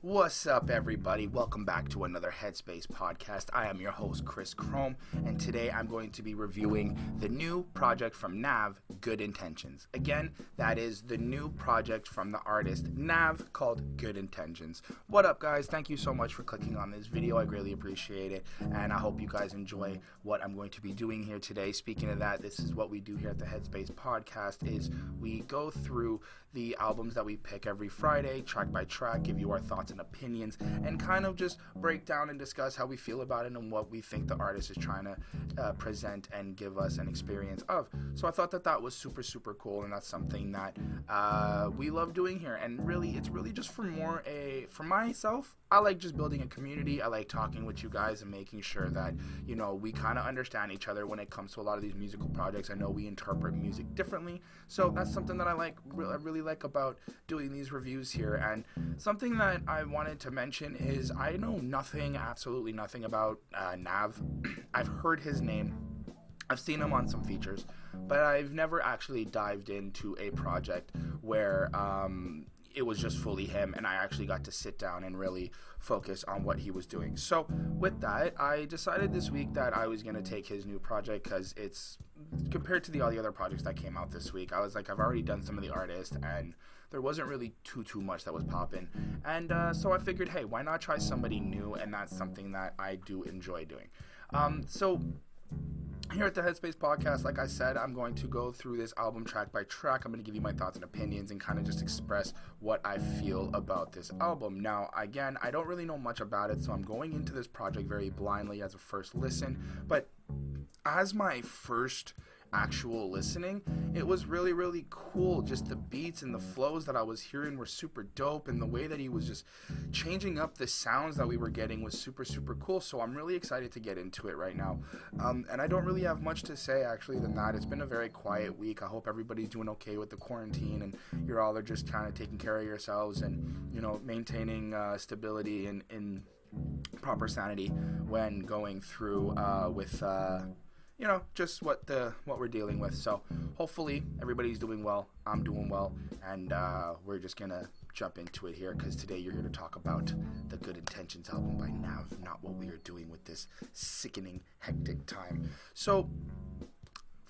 What's up, everybody? Welcome back to another Headspace podcast. I am your host, Chris Chrome, and today I'm going to be reviewing the new project from NAV, Good Intentions. Again, that is the new project from the artist NAV called Good Intentions. What up, guys? Thank you so much for clicking on this video. I greatly appreciate it, and I hope you guys enjoy what I'm going to be doing here today. Speaking of that, this is what we do here at the Headspace podcast, is we go through the albums that we pick every Friday, track by track, give you our thoughts and opinions, and kind of just break down and discuss how we feel about it and what we think the artist is trying to present and give us an experience of. So I thought that was super cool, and that's something that we love doing here. And really, it's really just for myself. I like just building a community. I like talking with you guys and making sure that, you know, we kind of understand each other when it comes to a lot of these musical projects. I know we interpret music differently, so that's something that I really like about doing these reviews here. And something that I wanted to mention is I know absolutely nothing about NAV. I've heard his name. I've seen him on some features, but I've never actually dived into a project where it was just fully him, and I actually got to sit down and really focus on what he was doing. So with that, I decided this week that I was going to take his new project, because it's, compared to all the other projects that came out this week, I was like, I've already done some of the artists, and there wasn't really too much that was popping. And so I figured, hey, why not try somebody new? And that's something that I do enjoy doing. So here at the Headspace podcast, like I said, I'm going to go through this album track by track. I'm going to give you my thoughts and opinions and kind of just express what I feel about this album. Now, again, I don't really know much about it, so I'm going into this project very blindly as a first listen. But as my first actual listening, it was really cool. Just the beats and the flows that I was hearing were super dope, and the way that he was just changing up the sounds that we were getting was super cool. So I'm really excited to get into it right now. And I don't really have much to say actually than that. It's been a very quiet week. I hope everybody's doing okay with the quarantine, and you're all are just kind of taking care of yourselves and, you know, maintaining stability and in proper sanity when going through with you know, just what we're dealing with. So hopefully everybody's doing well. I'm doing well, and we're just gonna jump into it here, because today you're here to talk about the Good Intentions album by NAV, not what we are doing with this sickening, hectic time. So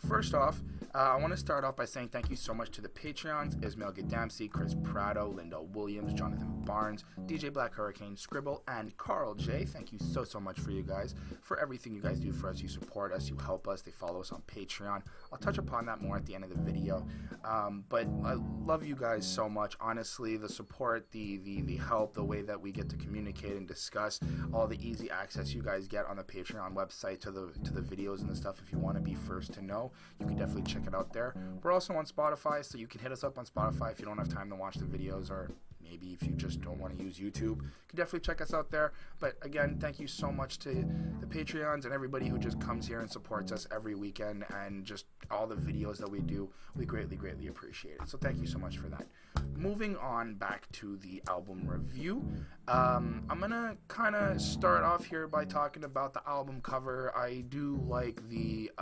first off, I want to start off by saying thank you so much to the Patreons: Ismail Gadamsi, Chris Prado, Linda Williams, Jonathan Barnes, DJ Black Hurricane, Scribble, and Carl J. Thank you so much for you guys, for everything you guys do for us. You support us, you help us, they follow us on Patreon. I'll touch upon that more at the end of the video. But I love you guys so much. Honestly, the support, the help, the way that we get to communicate and discuss, all the easy access you guys get on the Patreon website to the videos and the stuff. If you want to be first to know, you can definitely check it out there. We're also on Spotify, so you can hit us up on Spotify if you don't have time to watch the videos, or maybe if you just don't want to use YouTube. You can definitely check us out there. But again, thank you so much to the Patreons and everybody who just comes here and supports us every weekend, and just all the videos that we do. We greatly appreciate it. So thank you so much for that. Moving on back to the album review. I'm gonna kind of start off here by talking about the album cover. I do like the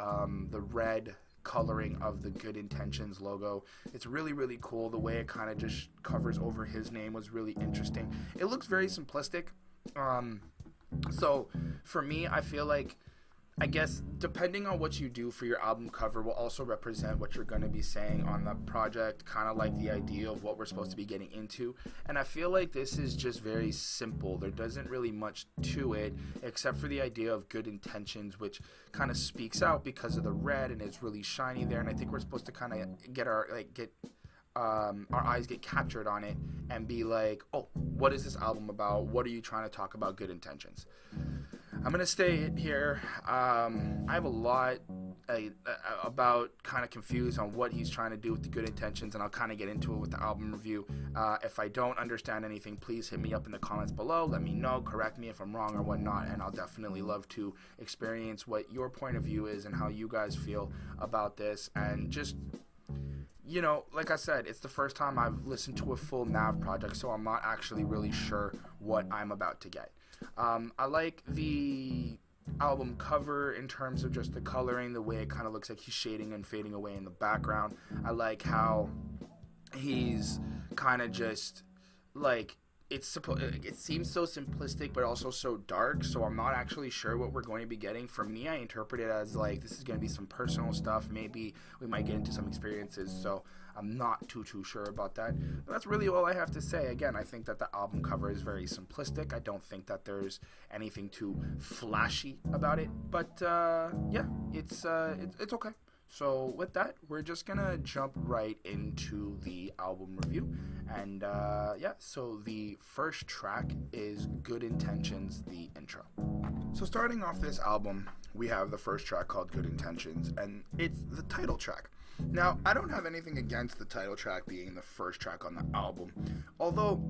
red coloring of the Good Intentions logo. It's really cool. The way it kind of just covers over his name was really interesting. It looks very simplistic. So for me, I feel like, I guess, depending on what you do for your album cover will also represent what you're going to be saying on the project, kind of like the idea of what we're supposed to be getting into. And I feel like this is just very simple. There doesn't really much to it, except for the idea of good intentions, which kind of speaks out because of the red, and it's really shiny there. And I think we're supposed to kind of get our eyes get captured on it and be like, oh, what is this album about? What are you trying to talk about? Good intentions. I'm going to stay here. I have a lot about kind of confused on what he's trying to do with the Good Intentions, and I'll kind of get into it with the album review. If I don't understand anything, please hit me up in the comments below. Let me know, correct me if I'm wrong or whatnot, and I'll definitely love to experience what your point of view is and how you guys feel about this. And just, you know, like I said, it's the first time I've listened to a full NAV project, so I'm not actually really sure what I'm about to get. I like the album cover in terms of just the coloring, the way it kind of looks like he's shading and fading away in the background. I like how he's kind of just like it seems so simplistic but also so dark, so I'm not actually sure what we're going to be getting. For me, I interpret it as like this is going to be some personal stuff, maybe we might get into some experiences, so I'm not too sure about that. But that's really all I have to say. Again, I think that the album cover is very simplistic. I don't think that there's anything too flashy about it, but yeah, it's okay. So with that, we're just gonna jump right into the album review. And yeah, so the first track is Good Intentions, the intro. So starting off this album, we have the first track called Good Intentions, and it's the title track. Now, I don't have anything against the title track being the first track on the album, although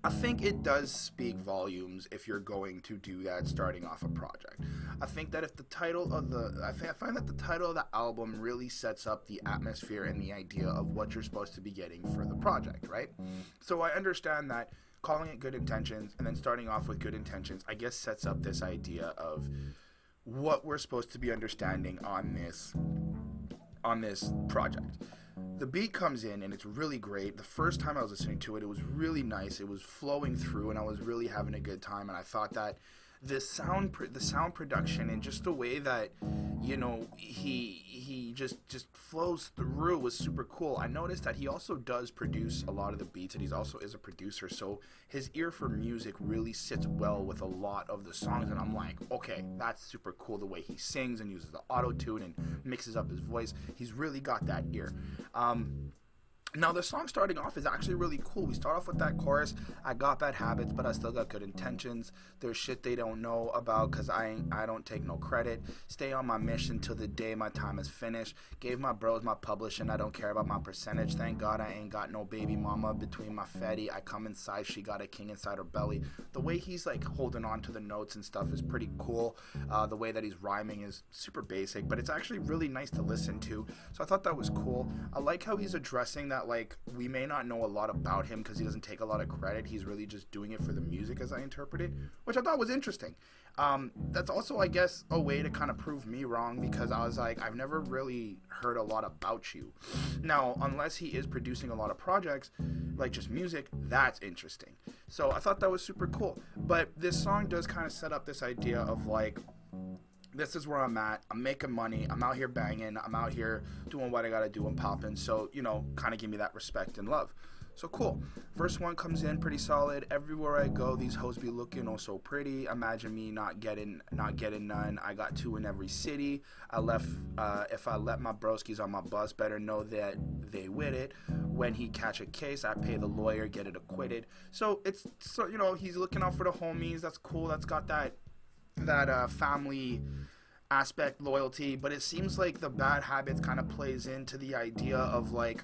I think it does speak volumes if you're going to do that starting off a project. I think that if the title of I find that the title of the album really sets up the atmosphere and the idea of what you're supposed to be getting for the project, right? So I understand that calling it Good Intentions and then starting off with Good Intentions, I guess sets up this idea of what we're supposed to be understanding on this project. The beat comes in and it's really great. The first time I was listening to it, it was really nice. It was flowing through and I was really having a good time. And I thought that the sound production and just the way that, you know, he just flows through was super cool. I noticed that he also does produce a lot of the beats, and he also is a producer, so his ear for music really sits well with a lot of the songs, and I'm like, okay, that's super cool the way he sings and uses the auto-tune and mixes up his voice. He's really got that ear. Now, the song starting off is actually really cool. We start off with that chorus, I got bad habits, but I still got good intentions. There's shit they don't know about because I don't take no credit. Stay on my mission till the day my time is finished. Gave my bros my publishing, I don't care about my percentage. Thank God I ain't got no baby mama between my fatty. I come inside, she got a king inside her belly. The way he's like holding on to the notes and stuff is pretty cool. The way that he's rhyming is super basic, but it's actually really nice to listen to. So I thought that was cool. I like how he's addressing that, like, we may not know a lot about him because he doesn't take a lot of credit. He's really just doing it for the music, as I interpret it, which I thought was interesting. That's also, I guess, a way to kind of prove me wrong, because I was like, I've never really heard a lot about you. Now, unless he is producing a lot of projects, like just music, that's interesting. So I thought that was super cool. But this song does kind of set up this idea of like, this is where I'm at. I'm making money. I'm out here banging. I'm out here doing what I gotta do and popping. So, you know, kind of give me that respect and love. So cool. Verse 1 comes in pretty solid. Everywhere I go, these hoes be looking oh so pretty. Imagine me not getting none. I got two in every city. If I let my broskies on my bus, better know that they with it. When he catch a case, I pay the lawyer, get it acquitted. So you know, he's looking out for the homies. That's cool. That's got that family aspect, loyalty, but it seems like the bad habits kind of plays into the idea of like,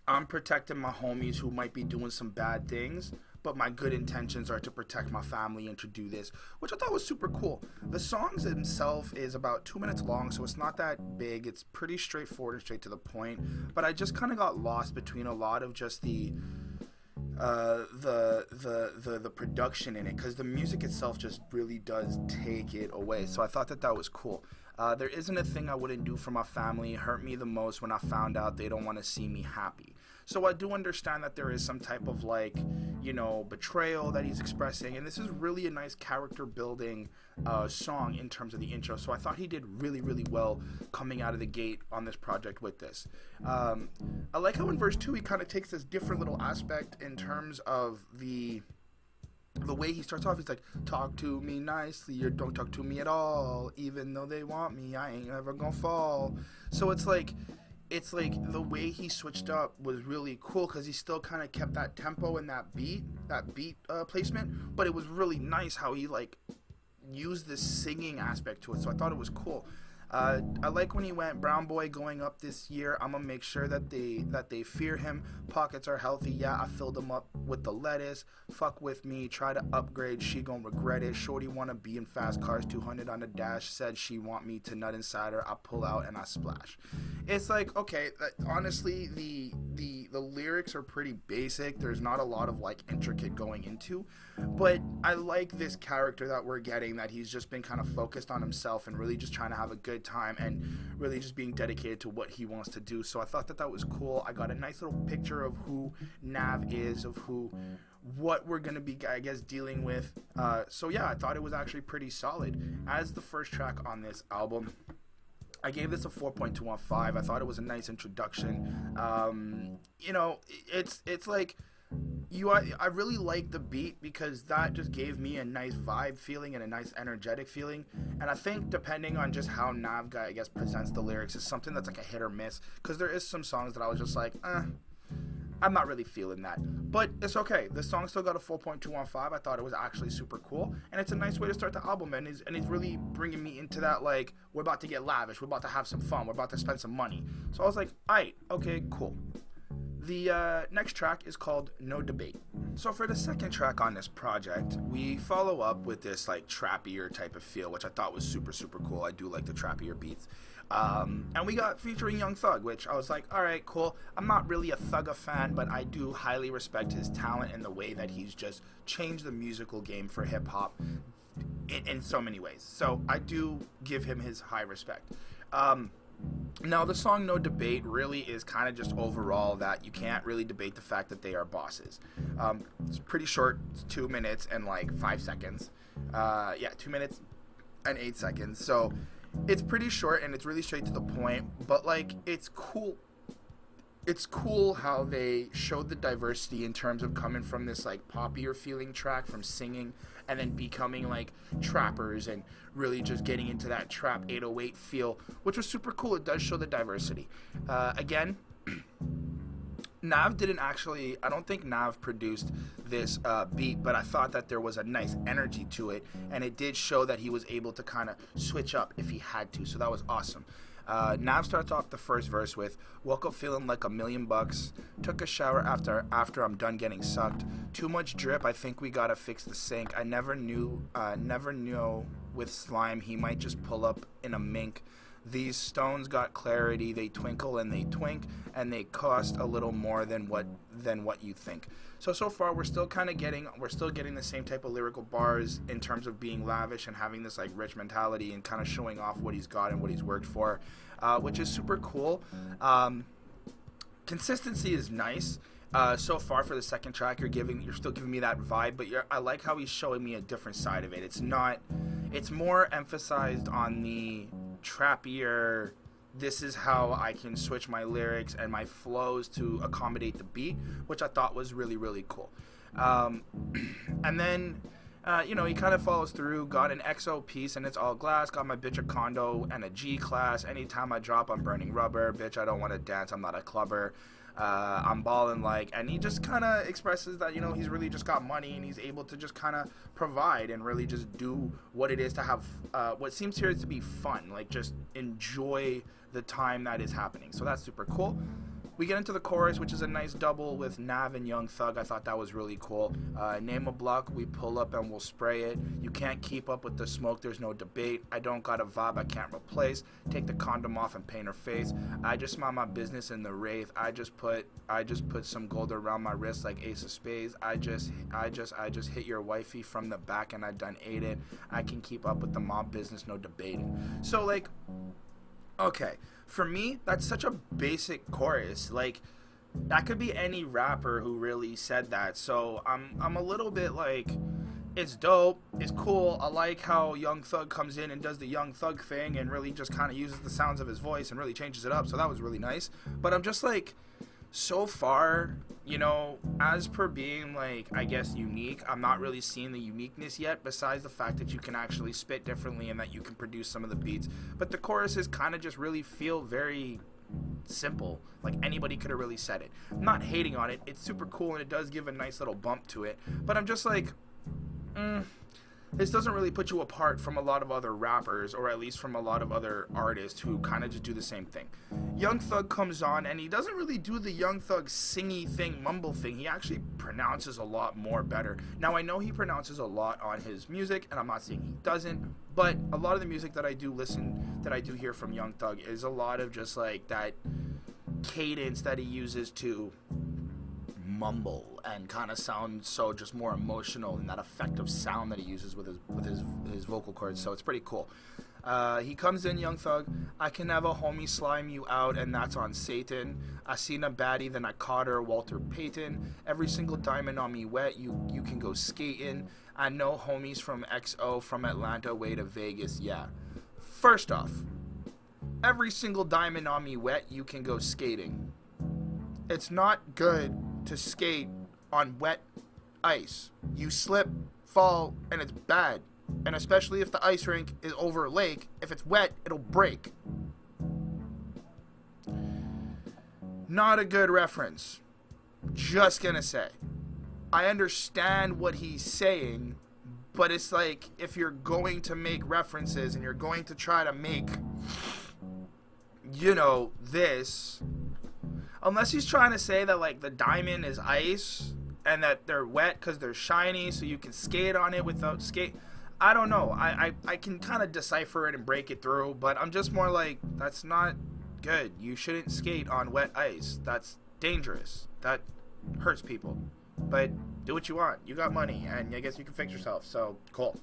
I'm protecting my homies who might be doing some bad things, but my good intentions are to protect my family and to do this, which I thought was super cool. The songs itself is about 2 minutes long, so it's not that big. It's pretty straightforward and straight to the point, but I just kind of got lost between a lot of just the production in it, because the music itself just really does take it away. So I thought that was cool. There isn't a thing I wouldn't do for my family. It hurt me the most when I found out they don't want to see me happy. So I do understand that there is some type of like, you know, betrayal that he's expressing, and this is really a nice character building song in terms of the intro. So I thought he did really, really well coming out of the gate on this project with this. I like how in verse 2 he kind of takes this different little aspect in terms of the way he starts off. He's like, talk to me nicely or don't talk to me at all. Even though they want me, I ain't ever gonna fall. So it's like the way he switched up was really cool, because he still kind of kept that tempo and that beat placement, but it was really nice how he like used this singing aspect to it. So I thought it was cool. I like when he went, brown boy going up this year, I'ma make sure that they fear him. Pockets are healthy, yeah, I filled them up with the lettuce. Fuck with me, try to upgrade, she gon' regret it. Shorty wanna be in fast cars, 200 on the dash. Said she want me to nut inside her, I pull out and I splash. It's like, okay, honestly, the The lyrics are pretty basic. There's not a lot of like intricate going into, but I like this character that we're getting, that he's just been kind of focused on himself and really just trying to have a good time and really just being dedicated to what he wants to do. So I thought that was cool. I got a nice little picture of who NAV is, of what we're going to be, I guess, dealing with. So yeah, I thought it was actually pretty solid. As the first track on this album, I gave this a 4.2 on 5. I thought it was a nice introduction. You know, it's like, I really like the beat because that just gave me a nice vibe feeling and a nice energetic feeling. And I think depending on just how Nav, I guess, presents the lyrics is something that's like a hit or miss, because there is some songs that I was just like, I'm not really feeling that. But it's okay. The song still got a 4.2 on 5. I thought it was actually super cool. And it's a nice way to start the album. And he's really bringing me into that, like, we're about to get lavish. We're about to have some fun. We're about to spend some money. So I was like, alright, okay, cool. The next track is called No Debate. So for the second track on this project, we follow up with this, like, trappier type of feel, which I thought was super, super cool. I do like the trappier beats. And we got featuring Young Thug, which I was like, alright, cool. I'm not really a Thugga fan, but I do highly respect his talent and the way that he's just changed the musical game for hip-hop in so many ways. So I do give him his high respect. Now, the song No Debate really is kind of just overall that you can't really debate the fact that they are bosses. It's pretty short. It's 2 minutes and like 5 seconds. 2 minutes and 8 seconds. So it's pretty short and it's really straight to the point, but like it's cool. It's cool how they showed the diversity in terms of coming from this like poppier feeling track from singing and then becoming like trappers and really just getting into that trap 808 feel, which was super cool. It does show the diversity. Again, Nav didn't actually, I don't think Nav produced this beat, but I thought that there was a nice energy to it, and it did show that he was able to kind of switch up if he had to, so that was awesome. Nav starts off the first verse with, woke up feeling like $1,000,000, took a shower after I'm done getting sucked, too much drip, I think we gotta fix the sink, I never knew with slime he might just pull up in a mink. These stones got clarity, they twinkle and they twink, and they cost a little more than what you think. So far we're still getting the same type of lyrical bars in terms of being lavish and having this like rich mentality and kind of showing off what he's got and what he's worked for, which is super cool. Consistency is nice. So far for the second track, you're still giving me that vibe, but I like how he's showing me a different side of it. It's more emphasized on the trappier, this is how I can switch my lyrics and my flows to accommodate the beat, which I thought was really, really cool. And then, he kind of follows through, got an XO piece and it's all glass, got my bitch a condo and a G class, anytime I drop I'm burning rubber, bitch I don't want to dance, I'm not a clubber. I'm balling like, and he just kind of expresses that, he's really just got money and he's able to just kind of provide and really just do what it is to have, what seems here to be fun, like just enjoy the time that is happening. So that's super cool. We get into the chorus, which is a nice double with Nav and Young Thug. I thought that was really cool. Name a block, we pull up and we'll spray it. You can't keep up with the smoke, there's no debate. I don't got a vibe I can't replace. Take the condom off and paint her face. I just mind my business in the rave. I just put some gold around my wrist like Ace of Spades. I just hit your wifey from the back and I done ate it. I can keep up with the mob business, no debating. So like, okay, for me, that's such a basic chorus. Like, that could be any rapper who really said that. So I'm a little bit like, it's dope, it's cool. I like how Young Thug comes in and does the Young Thug thing and really just kind of uses the sounds of his voice and really changes it up. So that was really nice. But I'm just like, so far, as per being like, I guess, unique, I'm not really seeing the uniqueness yet, besides the fact that you can actually spit differently and that you can produce some of the beats. But the choruses kind of just really feel very simple, like anybody could have really said it. I'm not hating on it, it's super cool and it does give a nice little bump to it, but I'm just like, this doesn't really put you apart from a lot of other rappers, or at least from a lot of other artists who kind of just do the same thing. Young Thug comes on, and he doesn't really do the Young Thug singy thing, mumble thing. He actually pronounces a lot more better. Now, I know he pronounces a lot on his music, and I'm not saying he doesn't, but a lot of the music that I do hear from Young Thug is a lot of just like that cadence that he uses to mumble and kind of sound so just more emotional, and that effective sound that he uses with his vocal cords. So it's pretty cool. He comes in, Young Thug. I can have a homie slime you out, and that's on Satan. I seen a baddie, then I caught her, Walter Payton. Every single diamond on me wet, you can go skating. I know homies from XO, from Atlanta, way to Vegas, yeah. First off, every single diamond on me wet, you can go skating. It's not good to skate on wet ice. You slip, fall, and it's bad. And especially if the ice rink is over a lake, if it's wet, it'll break. Not a good reference. Just gonna say. I understand what he's saying, but it's like, if you're going to make references and you're going to try to make, this, unless he's trying to say that, like, the diamond is ice and that they're wet because they're shiny so you can skate on it without skate. I don't know. I can kind of decipher it and break it through, but I'm just more like, that's not good. You shouldn't skate on wet ice. That's dangerous. That hurts people. But do what you want. You got money, and I guess you can fix yourself. So, cool.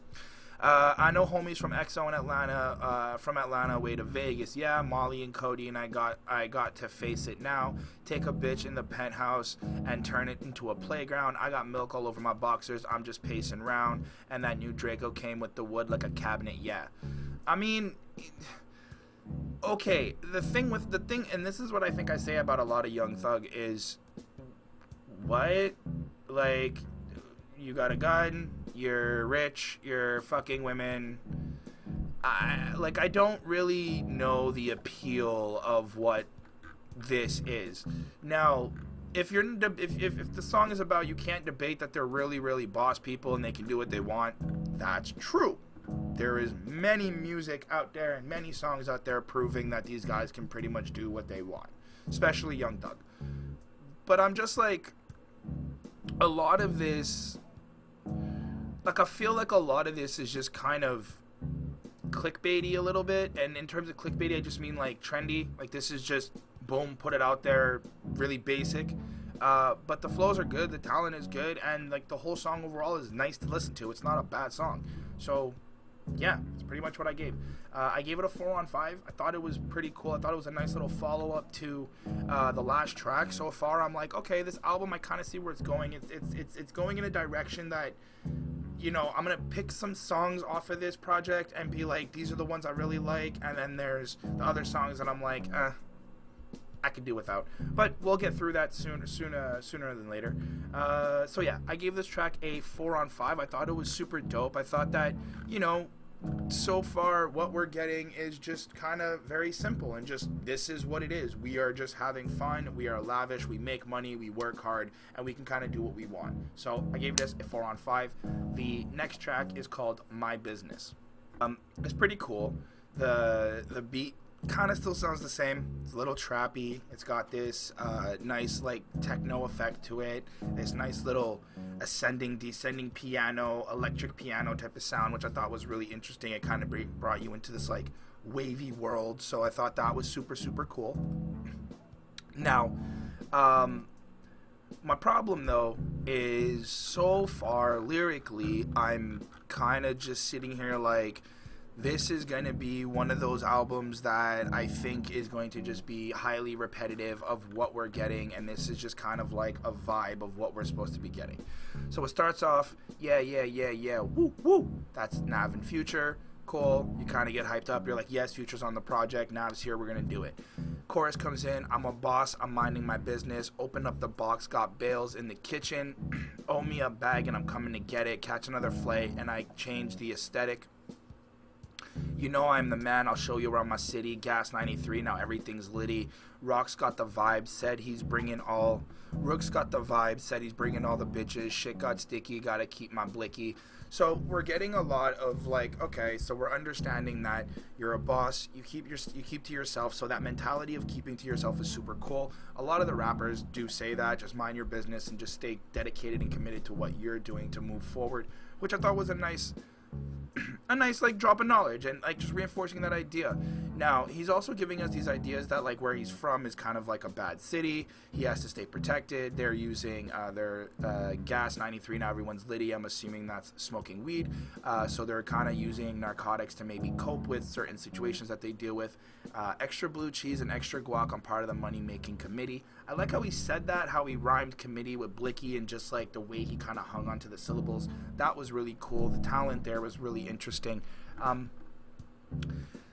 I know homies from XO in Atlanta, from Atlanta way to Vegas. Yeah, Molly and Codeine, I got to face it now. Take a bitch in the penthouse and turn it into a playground. I got milk all over my boxers. I'm just pacing round. And that new Draco came with the wood like a cabinet. Yeah. I mean, okay. The thing, and this is what I think I say about a lot of Young Thug is, what? Like, you got a gun, you're rich, you're fucking women. I don't really know the appeal of what this is. Now, if the song is about you can't debate that they're really, really boss people and they can do what they want, that's true. There is many music out there and many songs out there proving that these guys can pretty much do what they want, especially Young Thug. But I'm just like, a lot of this, like, I feel like a lot of this is just kind of clickbaity a little bit. And in terms of clickbaity, I just mean like trendy. Like, this is just boom, put it out there, really basic. But the flows are good, the talent is good, and like the whole song overall is nice to listen to. It's not a bad song. So yeah, it's pretty much what I gave. I gave it a 4 on 5. I thought it was pretty cool. I thought it was a nice little follow-up to the last track. So far, I'm like, okay, this album, I kind of see where it's going. It's going in a direction that, I'm going to pick some songs off of this project and be like, these are the ones I really like. And then there's the other songs that I'm like, I could do without. But we'll get through that sooner than later. So yeah, I gave this track a 4 on 5. I thought it was super dope. I thought that, so far what we're getting is just kind of very simple, and just, this is what it is. We are just having fun. We are lavish. We make money. We work hard, and we can kind of do what we want. So I gave this a 4 on 5. The next track is called My Business. It's pretty cool. The beat kind of still sounds the same. It's a little trappy. It's got this nice, like, techno effect to it. This nice little ascending, descending piano, electric piano type of sound, which I thought was really interesting. It kind of brought you into this, like, wavy world. So I thought that was super, super cool. Now, my problem, though, is so far, lyrically, I'm kind of just sitting here like, this is going to be one of those albums that I think is going to just be highly repetitive of what we're getting, and this is just kind of like a vibe of what we're supposed to be getting. So it starts off, yeah, woo, woo. That's NAV and Future. Cool. You kind of get hyped up. You're like, yes, Future's on the project. NAV's here. We're going to do it. Chorus comes in. I'm a boss. I'm minding my business. Open up the box. Got bales in the kitchen. Owe me a bag and I'm coming to get it. Catch another flay and I change the aesthetic. You know I'm the man, I'll show you around my city. Gas 93, now everything's litty. Rock's got the vibe, said he's bringing all. Rook's got the vibe, said he's bringing all the bitches. Shit got sticky, gotta keep my blicky. So we're getting a lot of like, okay, so we're understanding that you're a boss, you keep to yourself. So that mentality of keeping to yourself is super cool. A lot of the rappers do say that, just mind your business and just stay dedicated and committed to what you're doing to move forward, which I thought was a nice a nice like drop of knowledge and like just reinforcing that idea. Now he's also giving us these ideas that like where he's from is kind of like a bad city. He has to stay protected. They're using their gas 93. Now everyone's litty. I'm assuming that's smoking weed. So they're kind of using narcotics to maybe cope with certain situations that they deal with. Extra blue cheese and extra guac on part of the money making committee. I like how he said that, how he rhymed committee with blicky, and just like the way he kind of hung onto the syllables. That was really cool. The talent there was really interesting.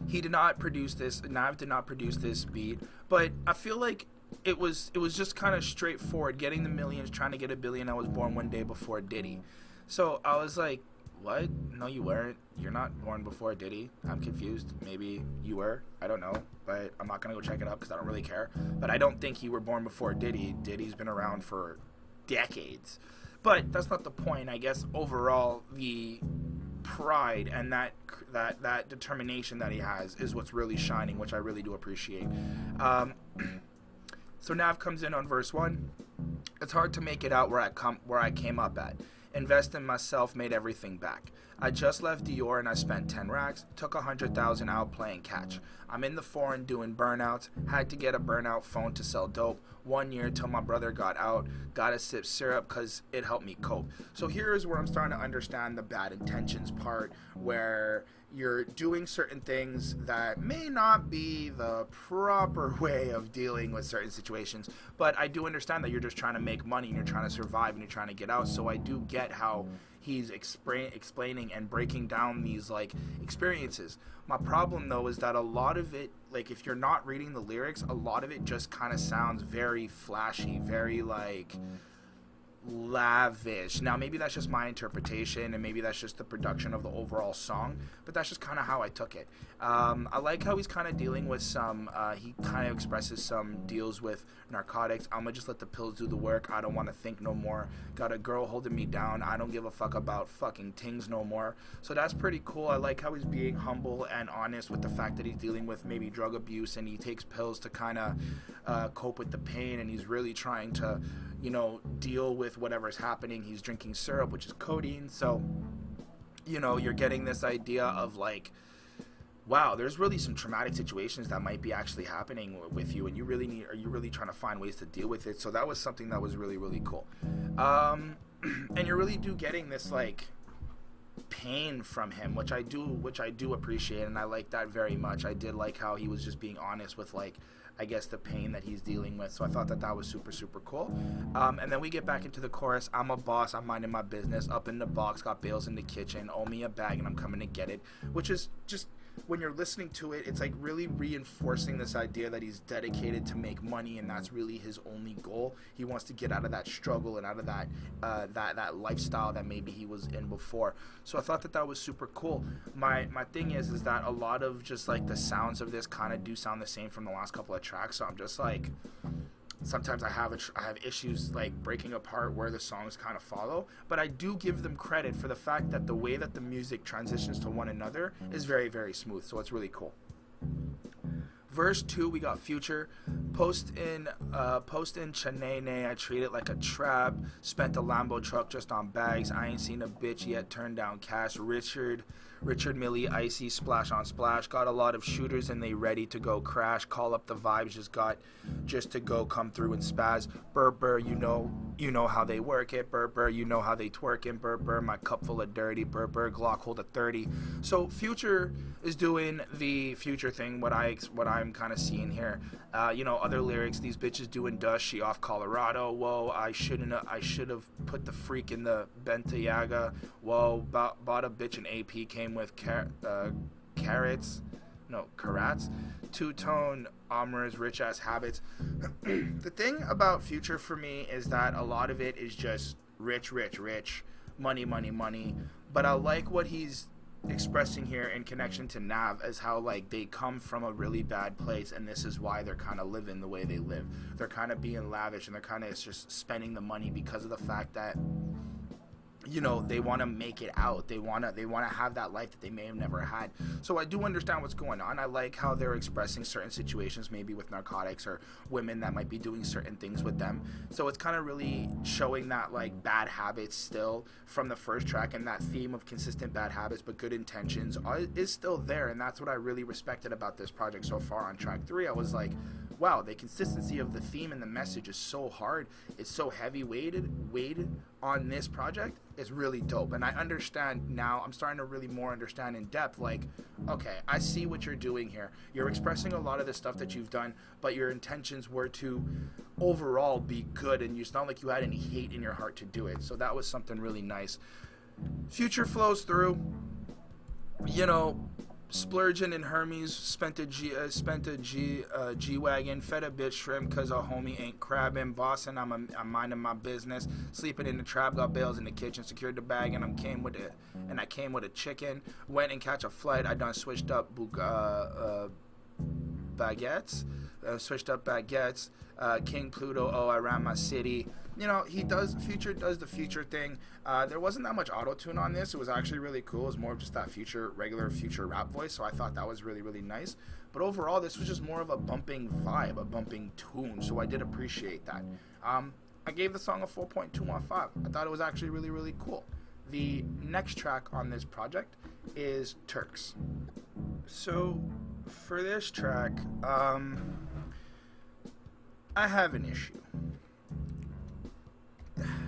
He did not produce this. Nav did not produce this beat, but I feel like it was just kind of straightforward. Getting the millions, trying to get $1 billion. I was born one day before Diddy, so I was like, what? No, you weren't. You're not born before Diddy. I'm confused. Maybe you were. I don't know, but I'm not gonna go check it up because I don't really care. But I don't think you were born before Diddy. Diddy's been around for decades. But that's not the point. I guess overall, the pride and that determination that he has is what's really shining, which I really do appreciate. So Nav comes in on verse 1. It's hard to make it out where I came up at. Invest in myself, made everything back. I just left Dior and I spent 10 racks. Took 100,000 out playing catch. I'm in the foreign doing burnouts. Had to get a burnout phone to sell dope. 1 year till my brother got out. Gotta sip syrup cause it helped me cope. So here's where I'm starting to understand the bad intentions part, where you're doing certain things that may not be the proper way of dealing with certain situations, but I do understand that you're just trying to make money and you're trying to survive and you're trying to get out. So I do get how he's explaining and breaking down these like experiences. My problem though is that a lot of it, like if you're not reading the lyrics, a lot of it just kind of sounds very flashy, very like lavish. Now maybe that's just my interpretation and maybe that's just the production of the overall song, but that's just kind of how I took it. I like how he's kind of dealing with some he kind of expresses some deals with narcotics. I'm gonna just let the pills do the work. I don't want to think no more. Got a girl holding me down. I don't give a fuck about fucking things no more. So that's pretty cool. I like how he's being humble and honest with the fact that he's dealing with maybe drug abuse and he takes pills to kind of cope with the pain, and he's really trying to, you know, deal with whatever's happening. He's drinking syrup, which is codeine. So, you know, you're getting this idea of like, wow, there's really some traumatic situations that might be actually happening with you, and you really trying to find ways to deal with it. So that was something that was really, really cool. And you're really getting this like pain from him, which I do appreciate, and I like that very much. I did like how he was just being honest with like, I guess, the pain that he's dealing with. So I thought that was super, super cool. And then we get back into the chorus. I'm a boss. I'm minding my business. Up in the box. Got bales in the kitchen. Owe me a bag and I'm coming to get it. Which is just, when you're listening to it, it's like really reinforcing this idea that he's dedicated to make money, and that's really his only goal. He wants to get out of that struggle and out of that that lifestyle that maybe he was in before. So I thought that was super cool. My thing is that a lot of just like the sounds of this kind of do sound the same from the last couple of tracks. So I'm just like, sometimes I have issues like breaking apart where the songs kind of follow, but I do give them credit for the fact that the way that the music transitions to one another is very, very smooth. So it's really cool. Verse 2, we got Future. Post in Chanene, I treat it like a trap. Spent a Lambo truck just on bags. I ain't seen a bitch yet turn down cash. Richard Millie, icy, splash on splash. Got a lot of shooters and they ready to go crash. Call up the vibes, just to go come through and spaz. Burr, you know how they work it. Burr, you know how they twerk it. Burr, my cup full of dirty. Burr, Glock hold a 30. So Future is doing the Future thing, what I'm kind of seeing here. Other lyrics, these bitches doing dust, she off Colorado. Whoa, I should have put the freak in the Bentayaga. Whoa, bought a bitch an AP, came with carats, two-tone Amra's rich ass habits. The thing about Future for me is that a lot of it is just rich, money. But I like what he's expressing here in connection to Nav as how like they come from a really bad place, and this is why they're kind of living the way they live. They're kind of being lavish and they're kind of just spending the money because of the fact that, they want to make it out. They want to have that life that they may have never had. So I do understand what's going on. I like how they're expressing certain situations, maybe with narcotics or women that might be doing certain things with them. So it's kind of really showing that like bad habits still from the first track, and that theme of consistent bad habits but good intentions is still there. And that's what I really respected about this project so far. On track 3, I was like, wow, the consistency of the theme and the message is so hard. It's so heavy weighted on this project. It's really dope. And I understand now, I'm starting to really more understand in depth, like, okay, I see what you're doing here. You're expressing a lot of the stuff that you've done, but your intentions were to overall be good, and it's not like you had any hate in your heart to do it. So that was something really nice. Future flows through, splurging in Hermes, spent a G-Wagon, fed a bitch shrimp cause a homie ain't crabbing, bossing, I'm minding my business, sleeping in the trap, got bales in the kitchen, secured the bag, and I came with a chicken, went and catch a flight, I done switched up baguettes, King Pluto, oh, I ran my city. Future does the Future thing. There wasn't that much auto-tune on this. It was actually really cool. It was more of just that regular Future rap voice, so I thought that was really, really nice. But overall, this was just more of a bumping vibe, a bumping tune, so I did appreciate that. I gave the song a 4.2 on 5. I thought it was actually really, really cool. The next track on this project is Turks. So, for this track, I have an issue.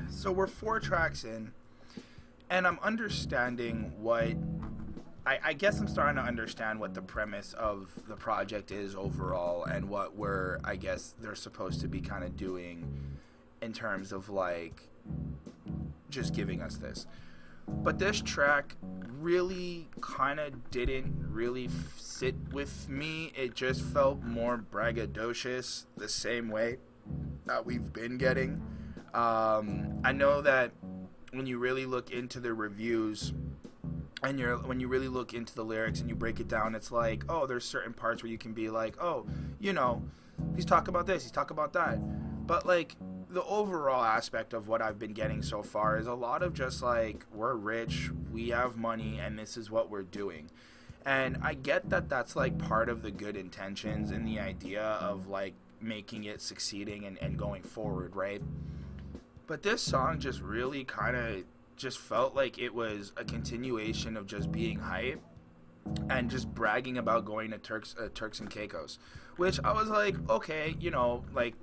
So we're 4 tracks in, and I'm understanding what I guess I'm starting to understand what the premise of the project is overall, and what I guess they're supposed to be kind of doing in terms of like just giving us this. But this track really kind of didn't really sit with me. It just felt more braggadocious, the same way that we've been getting. I know that when you really look into the reviews and when you really look into the lyrics and you break it down, it's like, oh, there's certain parts where you can be like, oh, he's talking about this, he's talking about that. But like the overall aspect of what I've been getting so far is a lot of just like, we're rich, we have money, and this is what we're doing. And I get that that's like part of the good intentions and the idea of like making it succeeding and going forward, right? But this song just really kind of just felt like it was a continuation of just being hype and just bragging about going to Turks and Caicos, which I was like, okay, like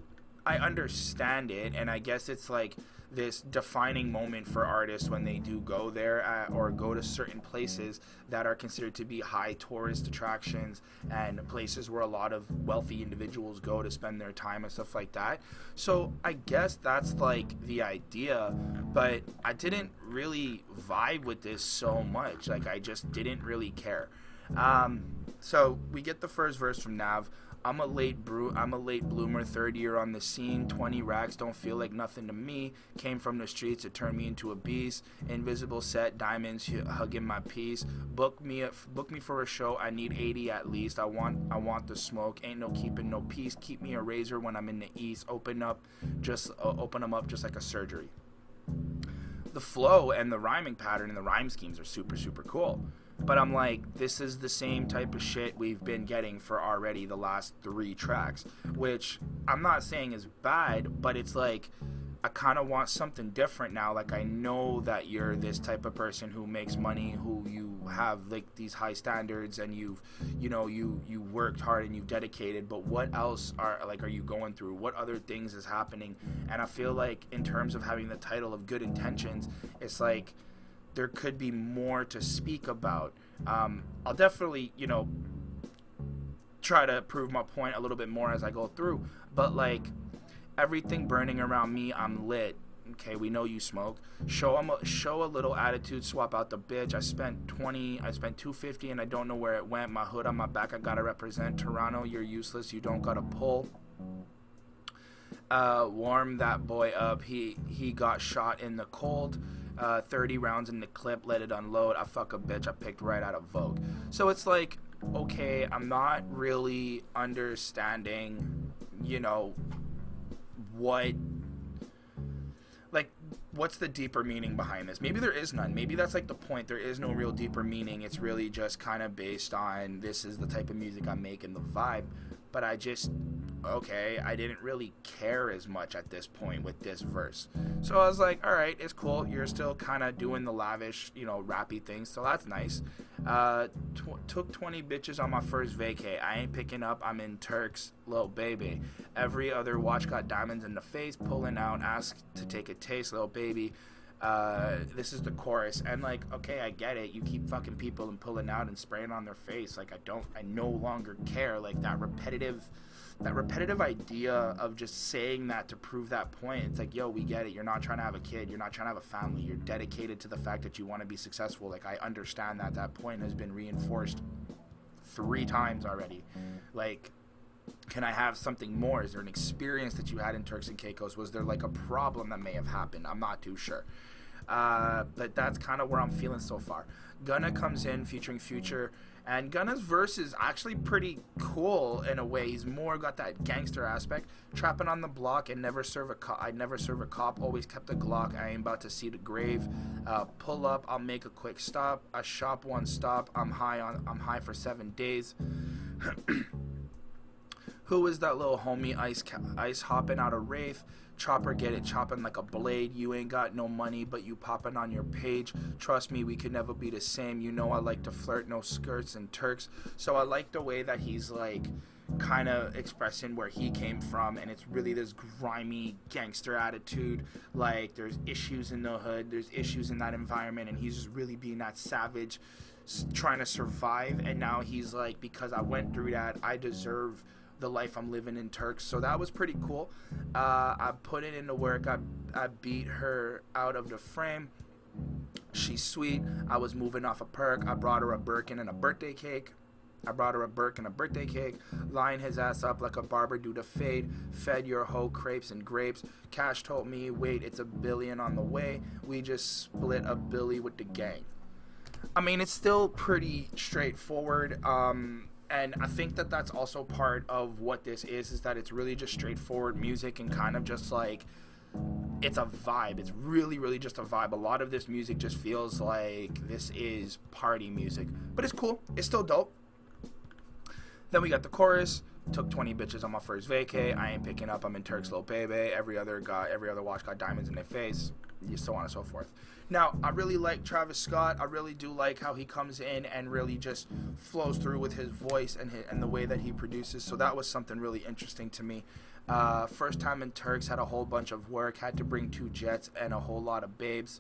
I understand it, and I guess it's like this defining moment for artists when they do go there or go to certain places that are considered to be high tourist attractions and places where a lot of wealthy individuals go to spend their time and stuff like that. So I guess that's like the idea, but I didn't really vibe with this so much. Like I just didn't really care. So we get the first verse from NAV. I'm a late bloomer, third year on the scene, 20 racks, don't feel like nothing to me, came from the streets, it turned me into a beast, invisible set, diamonds hugging my piece, book me for a show, I need 80 at least, I want the smoke, ain't no keeping no peace, keep me a razor when I'm in the east, open them up just like a surgery. The flow and the rhyming pattern and the rhyme schemes are super, super cool. But I'm like, this is the same type of shit we've been getting for already the last 3 tracks, which I'm not saying is bad, but it's like, I kind of want something different now. Like, I know that you're this type of person who makes money, who you have like these high standards, and you worked hard and you've dedicated, but what else are you going through? What other things is happening? And I feel like in terms of having the title of Good Intentions, it's like, there could be more to speak about. I'll definitely, try to prove my point a little bit more as I go through. But like, everything burning around me, I'm lit. Okay, we know you smoke. Show a little attitude. Swap out the bitch. I spent $250 and I don't know where it went. My hood on my back. I gotta represent Toronto. You're useless. You don't gotta pull. Warm that boy up. He got shot in the cold. 30 rounds in the clip, let it unload. I fuck a bitch I picked right out of Vogue. So it's like, okay, I'm not really understanding, what, like, what's the deeper meaning behind this? Maybe there is none. Maybe that's like the point. There is no real deeper meaning. It's really just kind of based on this is the type of music I'm making, the vibe. But I didn't really care as much at this point with this verse. So I was like, all right, it's cool. You're still kind of doing the lavish, rappy things. So that's nice. Took 20 bitches on my first vacay. I ain't picking up. I'm in Turks, Lil Baby. Every other watch got diamonds in the face. Pulling out, ask to take a taste, Lil Baby. This is the chorus, and like, okay, I get it. You keep fucking people and pulling out and spraying on their face. Like, I no longer care. Like that repetitive idea of just saying that to prove that point. It's like, yo, we get it. You're not trying to have a kid. You're not trying to have a family. You're dedicated to the fact that you want to be successful. Like, I understand that point has been reinforced 3 times already. Like, can I have something more? Is there an experience that you had in Turks and Caicos? Was there like a problem that may have happened? I'm not too sure. But that's kind of where I'm feeling so far. Gunna comes in featuring Future, and Gunna's verse is actually pretty cool in a way. He's more got that gangster aspect. Trapping on the block and never serve a cop. I'd never serve a cop. Always kept a Glock. I ain't about to see the grave. Pull up. I'll make a quick stop. I shop one stop. I'm high for 7 days. Who is that little homie ice hopping out of Wraith? Chopper get it chopping like a blade. You ain't got no money, but you popping on your page. Trust me, we could never be the same. You know I like to flirt, no skirts and Turks. So I like the way that he's like kind of expressing where he came from, and it's really this grimy gangster attitude. Like there's issues in the hood, there's issues in that environment, and he's just really being that savage, trying to survive. And now he's like, because I went through that, I deserve the life I'm living in Turks. So that was pretty cool. I put it into work. I beat her out of the frame. She's sweet. I was moving off a perk. I brought her a Birkin and a birthday cake. Line his ass up like a barber do the fade. Fed your hoe crepes and grapes. Cash told me, wait, it's $1 billion on the way. We just split $1 billion with the gang. I mean, it's still pretty straightforward. And I think that that's also part of what this is that it's really just straightforward music and kind of just like, it's a vibe. It's really, really just a vibe. A lot of this music just feels like this is party music. But it's cool. It's still dope. Then we got the chorus. Took 20 bitches on my first vacay. I ain't picking up. I'm in Turks, Lil Baby. Every other watch got diamonds in their face. So on and so forth. Now, I really like Travis Scott. I really do like how he comes in and really just flows through with his voice and the way that he produces. So that was something really interesting to me. First time in Turks, had a whole bunch of work. Had to bring 2 jets and a whole lot of babes.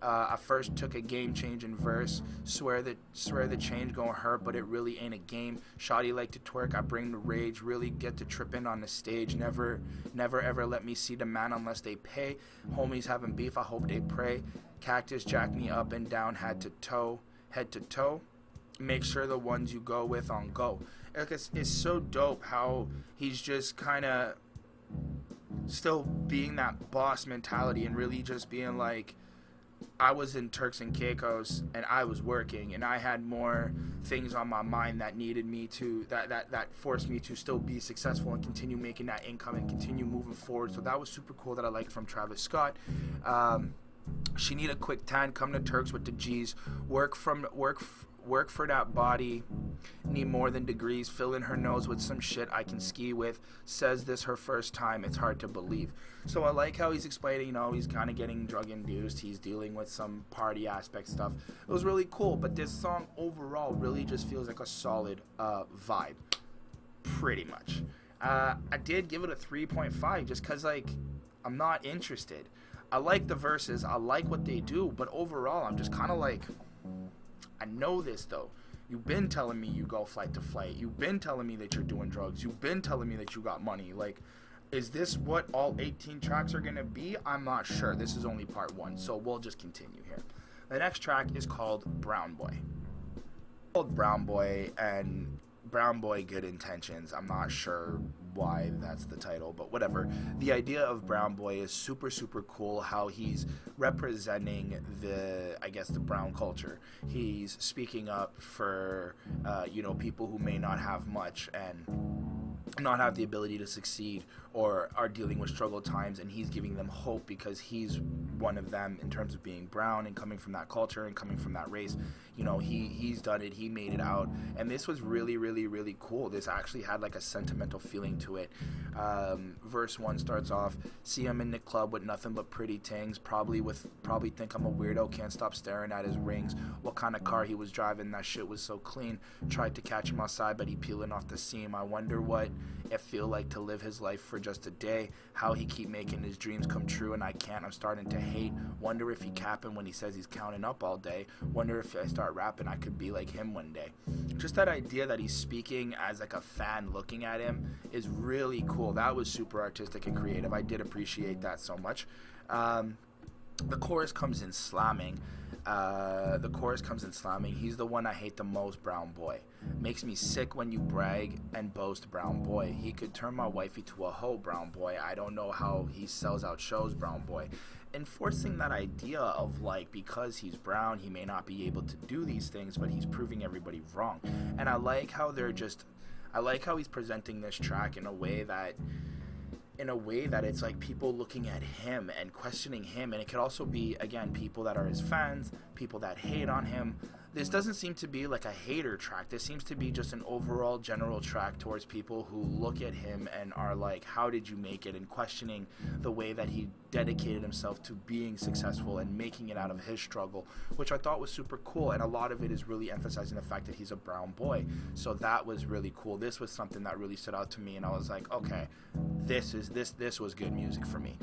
I first took a game-changing verse. Swear the change gon' hurt, but it really ain't a game. Shawty like to twerk, I bring the rage. Really get to trippin' on the stage. Never ever let me see the man unless they pay. Homies having beef, I hope they pray. Cactus jack me up and down, head to toe. Make sure the ones you go with on go. It's so dope how he's just kind of still being that boss mentality and really just being like, I was in Turks and Caicos and I was working and I had more things on my mind that needed me to that forced me to still be successful and continue making that income and continue moving forward. So that was super cool that I liked from Travis Scott. She need a quick tan, come to Turks with the G's, work for that body, need more than degrees, fill in her nose with some shit I can ski with, says this her first time, it's hard to believe. So I like how he's explaining, he's kind of getting drug induced, he's dealing with some party aspect stuff. It was really cool, but this song overall really just feels like a solid vibe, pretty much. I did give it a 3.5 just because, like, I'm not interested. I like the verses, I like what they do, but overall I'm just kind of like, I know this though. You've been telling me you go flight to flight. You've been telling me that you're doing drugs. You've been telling me that you got money. Like, is this what all 18 tracks are going to be? I'm not sure. This is only part 1, so we'll just continue here. The next track is called Brown Boy. Called Brown Boy and Brown Boy Good Intentions. I'm not sure why that's the title, but whatever. The idea of Brown Boy is super, super cool, how he's representing the brown culture. He's speaking up for, people who may not have much, and not have the ability to succeed or are dealing with struggle times, and he's giving them hope because he's one of them in terms of being brown and coming from that culture and coming from that race. You know, he's done it, he made it out, and this was really, really, really cool. This actually had like a sentimental feeling to it. Verse 1 starts off, see him in the club with nothing but pretty tings, probably think I'm a weirdo, can't stop staring at his rings, what kind of car he was driving, that shit was so clean, tried to catch him outside but he peeling off the seam, I wonder what it feel like to live his life for just a day, how he keep making his dreams come true and I can't, I'm starting to hate, wonder if he capping when he says he's counting up all day, wonder if I start rapping I could be like him one day. Just that idea that he's speaking as like a fan looking at him is really cool. That was super artistic and creative. I did appreciate that so much. The chorus comes in slamming. He's the one I hate the most, brown boy. Makes me sick when you brag and boast, brown boy. He could turn my wifey to a hoe, brown boy. I don't know how he sells out shows, brown boy. Enforcing that idea of like, because he's brown, he may not be able to do these things, but he's proving everybody wrong. And I like how he's presenting this track in a way that it's like people looking at him and questioning him, and it could also be, again, people that are his fans, people that hate on him. This doesn't seem to be like a hater track. This seems to be just an overall general track towards people who look at him and are like, how did you make it, and questioning the way that he dedicated himself to being successful and making it out of his struggle, which I thought was super cool. And a lot of it is really emphasizing the fact that he's a brown boy, so that was really cool. This was something that really stood out to me, and I was like, okay, this was good music for me.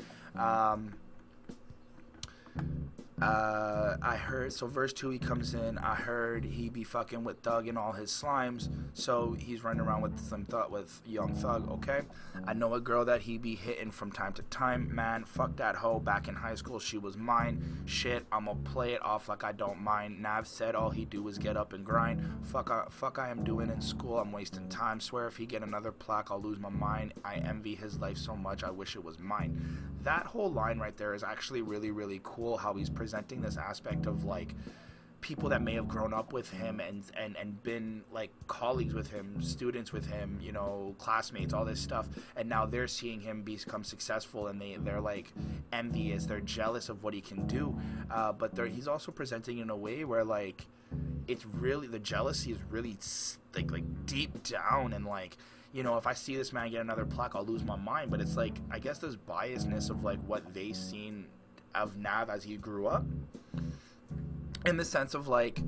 I heard, so verse 2 he comes in, I heard he be fucking with Thug and all his slimes, so he's running around with Young Thug, okay? I know a girl that he be hitting from time to time, man, fuck that hoe, back in high school she was mine, shit, I'ma play it off like I don't mind, Nav said all he do is get up and grind, fuck I am doing in school, I'm wasting time, swear if he get another plaque I'll lose my mind, I envy his life so much, I wish it was mine. That whole line right there is actually really, really cool, how he's presenting this aspect of like people that may have grown up with him and been like colleagues with him, students with him, you know, classmates, all this stuff, and now they're seeing him become successful, and they're like envious, they're jealous of what he can do, but he's also presenting in a way where like it's really, the jealousy is really like deep down, and like, you know, if I see this man get another plaque, I'll lose my mind. But it's like, I guess there's biasness of like what they seen of Nav as he grew up, in the sense of like,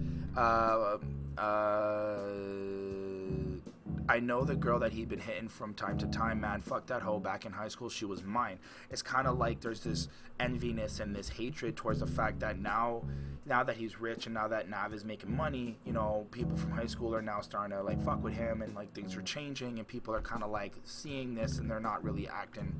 I know the girl that he'd been hitting from time to time, man, fuck that hoe, back in high school she was mine. It's kind of like there's this enviness and this hatred towards the fact that now that he's rich and now that Nav is making money, you know, people from high school are now starting to like fuck with him, and like things are changing, and people are kind of like seeing this, and they're not really acting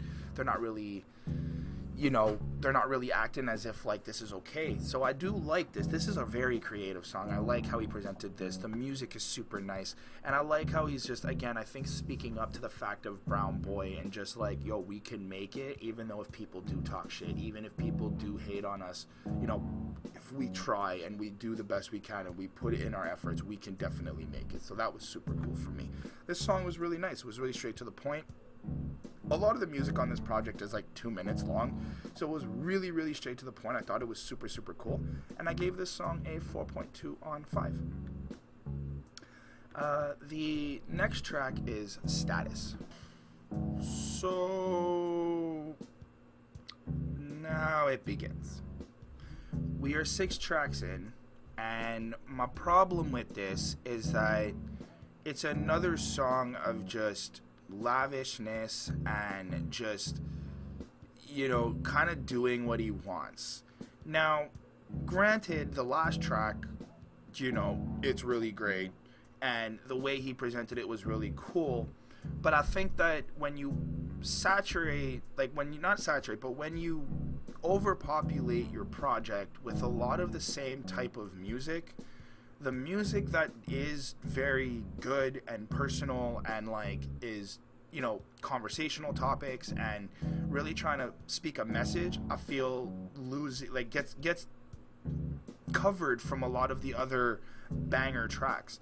as if like this is okay. So I do like this. This is a very creative song. I like how he presented this. The music is super nice, and I like how he's just, again, I think speaking up to the fact of brown boy, and just like, yo, we can make it, even though if people do talk shit, even if people do hate on us, you know, if we try and we do the best we can and we put it in our efforts, we can definitely make it. So that was super cool for me. This song was really nice. It was really straight to the point. A lot of the music on this project is like 2 minutes long, so it was really, really straight to the point. I thought it was super, super cool, and I gave this song a 4.2 on 5. The next track is Status. So now it begins. We are 6 tracks in, and my problem with this is that it's another song of just lavishness and just, you know, kind of doing what he wants. Now, granted, the last track, you know, it's really great, and the way he presented it was really cool, but I think that when you when you overpopulate your project with a lot of the same type of music, the music that is very good and personal and like is, you know, conversational topics and really trying to speak a message, I feel gets covered from a lot of the other banger tracks.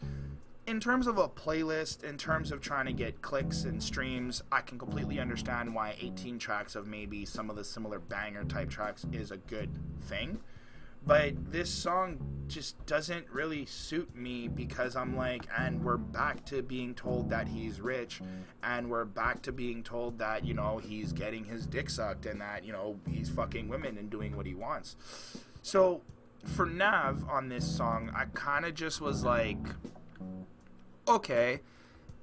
in terms of a playlist, in terms of trying to get clicks and streams, I can completely understand why 18 tracks of maybe some of the similar banger type tracks is a good thing. But this song just doesn't really suit me because I'm like, and we're back to being told that he's rich, and we're back to being told that, you know, he's getting his dick sucked and that, you know, he's fucking women and doing what he wants. So for Nav on this song, I kind of just was like, okay,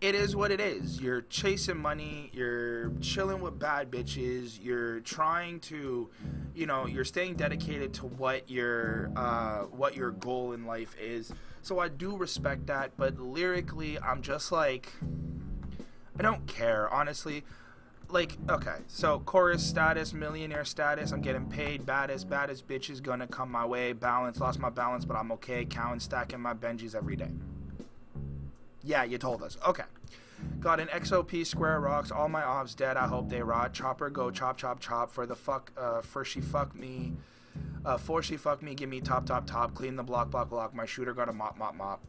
it is what it is. You're chasing money, you're chilling with bad bitches, you're trying to, you know, you're staying dedicated to what your goal in life is. So I do respect that, but lyrically, I'm just like, I don't care, honestly. Like, okay, so chorus status, millionaire status, I'm getting paid, baddest bitches gonna come my way, balance, lost my balance, but I'm okay, counting, stacking my Benjis every day. Yeah, you told us. Okay. Got an XOP, square rocks, all my offs dead, I hope they rot. Chopper go chop chop chop for the fuck, for she fuck me. For she fuck me, give me top, clean the block, my shooter got a mop.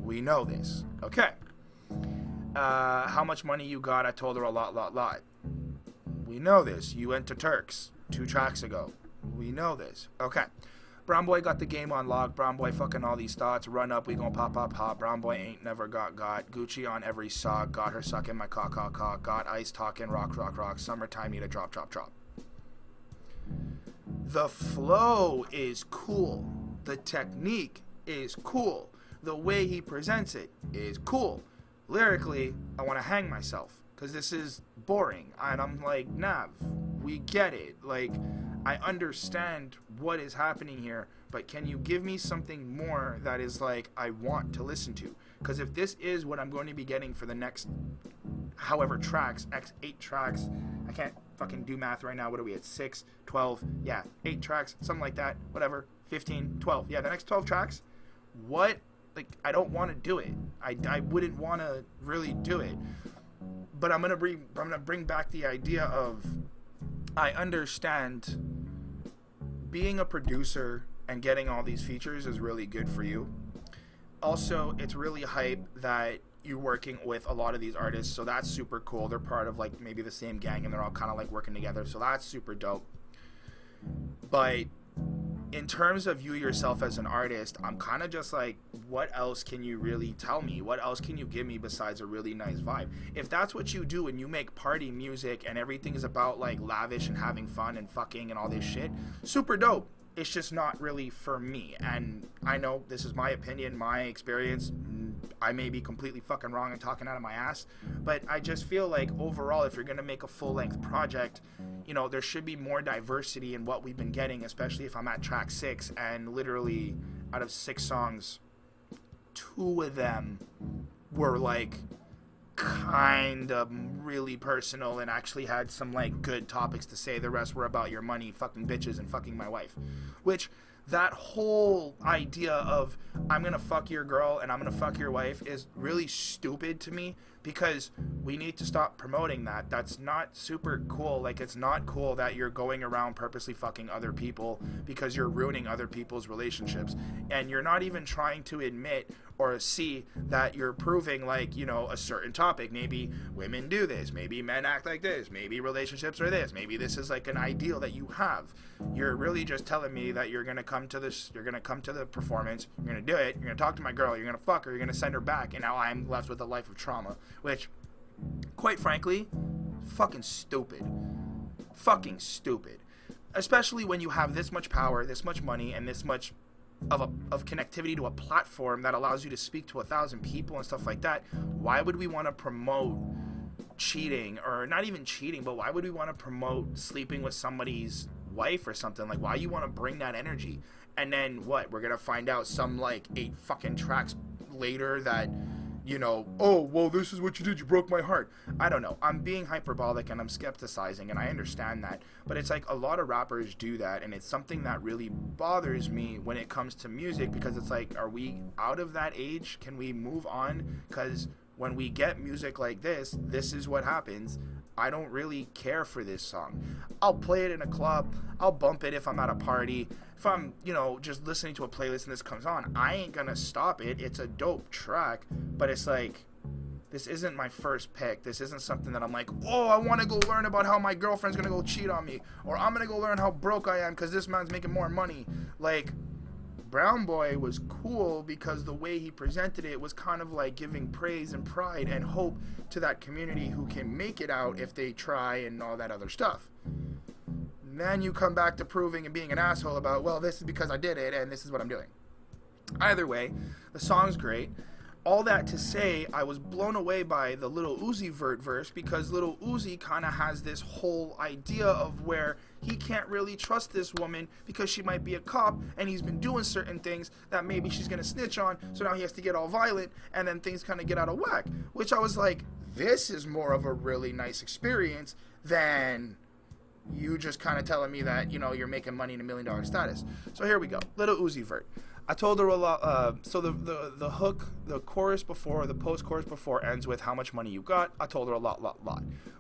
We know this. Okay. How much money you got? I told her a lot. We know this. You went to Turks 2 tracks ago. We know this. Okay. Brown boy got the game on lock. Brown boy fucking all these thoughts. Run up, we gon' pop. Brown boy ain't never got. Gucci on every sock. Got her sucking my cock. Got ice talking rock. Summertime need a drop. The flow is cool. The technique is cool. The way he presents it is cool. Lyrically, I want to hang myself because this is boring. And I'm like, Nav, we get it. Like, I understand what is happening here, but can you give me something more that is like I want to listen to? Because if this is what I'm going to be getting for the next however tracks, 8 tracks, I can't fucking do math right now. What are we at? 6, 12, yeah, 8 tracks, something like that, whatever, 15, 12. Yeah, the next 12 tracks, what? Like, I don't want to do it. I wouldn't want to really do it. But I'm gonna bring back the idea of, I understand being a producer and getting all these features is really good for you. Also, it's really hype that you're working with a lot of these artists, so that's super cool. They're part of like maybe the same gang and they're all kind of like working together, so that's super dope. But in terms of you yourself as an artist, I'm kind of just like, what else can you really tell me? What else can you give me besides a really nice vibe? If that's what you do and you make party music and everything is about like lavish and having fun and fucking and all this shit, super dope. It's just not really for me. And I know this is my opinion, my experience. I may be completely fucking wrong and talking out of my ass, but I just feel like overall, if you're going to make a full-length project, you know, there should be more diversity in what we've been getting, especially if I'm at track 6 and literally out of 6 songs, 2 of them were like kind of really personal and actually had some like good topics to say. The rest were about your money, fucking bitches, and fucking my wife. Which, that whole idea of I'm gonna fuck your girl and I'm gonna fuck your wife is really stupid to me, because we need to stop promoting that. That's not super cool. Like, it's not cool that you're going around purposely fucking other people because you're ruining other people's relationships, and you're not even trying to admit or see that you're proving, like, you know, a certain topic. Maybe women do this, maybe men act like this, maybe relationships are this, maybe this is like an ideal that you have. You're really just telling me that you're gonna come to this, you're gonna come to the performance, you're gonna do it, you're gonna talk to my girl, you're gonna fuck her, you're gonna send her back, and now I'm left with a life of trauma. Which, quite frankly, fucking stupid. Fucking stupid. Especially when you have this much power, this much money, and this much of connectivity to a platform that allows you to speak to 1,000 people and stuff like that. Why would we want to promote cheating, or not even cheating, but why would we want to promote sleeping with somebody's wife or something? Like, why you want to bring that energy? And then what? We're gonna find out some like 8 fucking tracks later that, you know, oh, well, this is what you did, you broke my heart. I don't know. I'm being hyperbolic and I'm skepticizing, and I understand that. But it's like a lot of rappers do that, and it's something that really bothers me when it comes to music, because it's like, are we out of that age? Can we move on? Because when we get music like this is what happens. I don't really care for this song. I'll play it in a club. I'll bump it if I'm at a party. If I'm, just listening to a playlist and this comes on, I ain't gonna stop it. It's a dope track, but it's like, this isn't my first pick. This isn't something that I'm like, oh, I want to go learn about how my girlfriend's gonna go cheat on me, or I'm gonna go learn how broke I am because this man's making more money. Like, Brown Boy was cool because the way he presented it was kind of like giving praise and pride and hope to that community who can make it out if they try and all that other stuff. And then you come back to proving and being an asshole about, well, this is because I did it and this is what I'm doing. Either way, the song's great. All that to say, I was blown away by the Lil Uzi Vert verse because Lil Uzi kind of has this whole idea of where he can't really trust this woman because she might be a cop and he's been doing certain things that maybe she's going to snitch on, so now he has to get all violent and then things kind of get out of whack, which I was like, this is more of a really nice experience than you just kind of telling me that, you're making money in $1 million status. So here we go. Lil Uzi Vert. I told her a lot. So the hook, the chorus before, the post-chorus before ends with how much money you got. I told her a lot.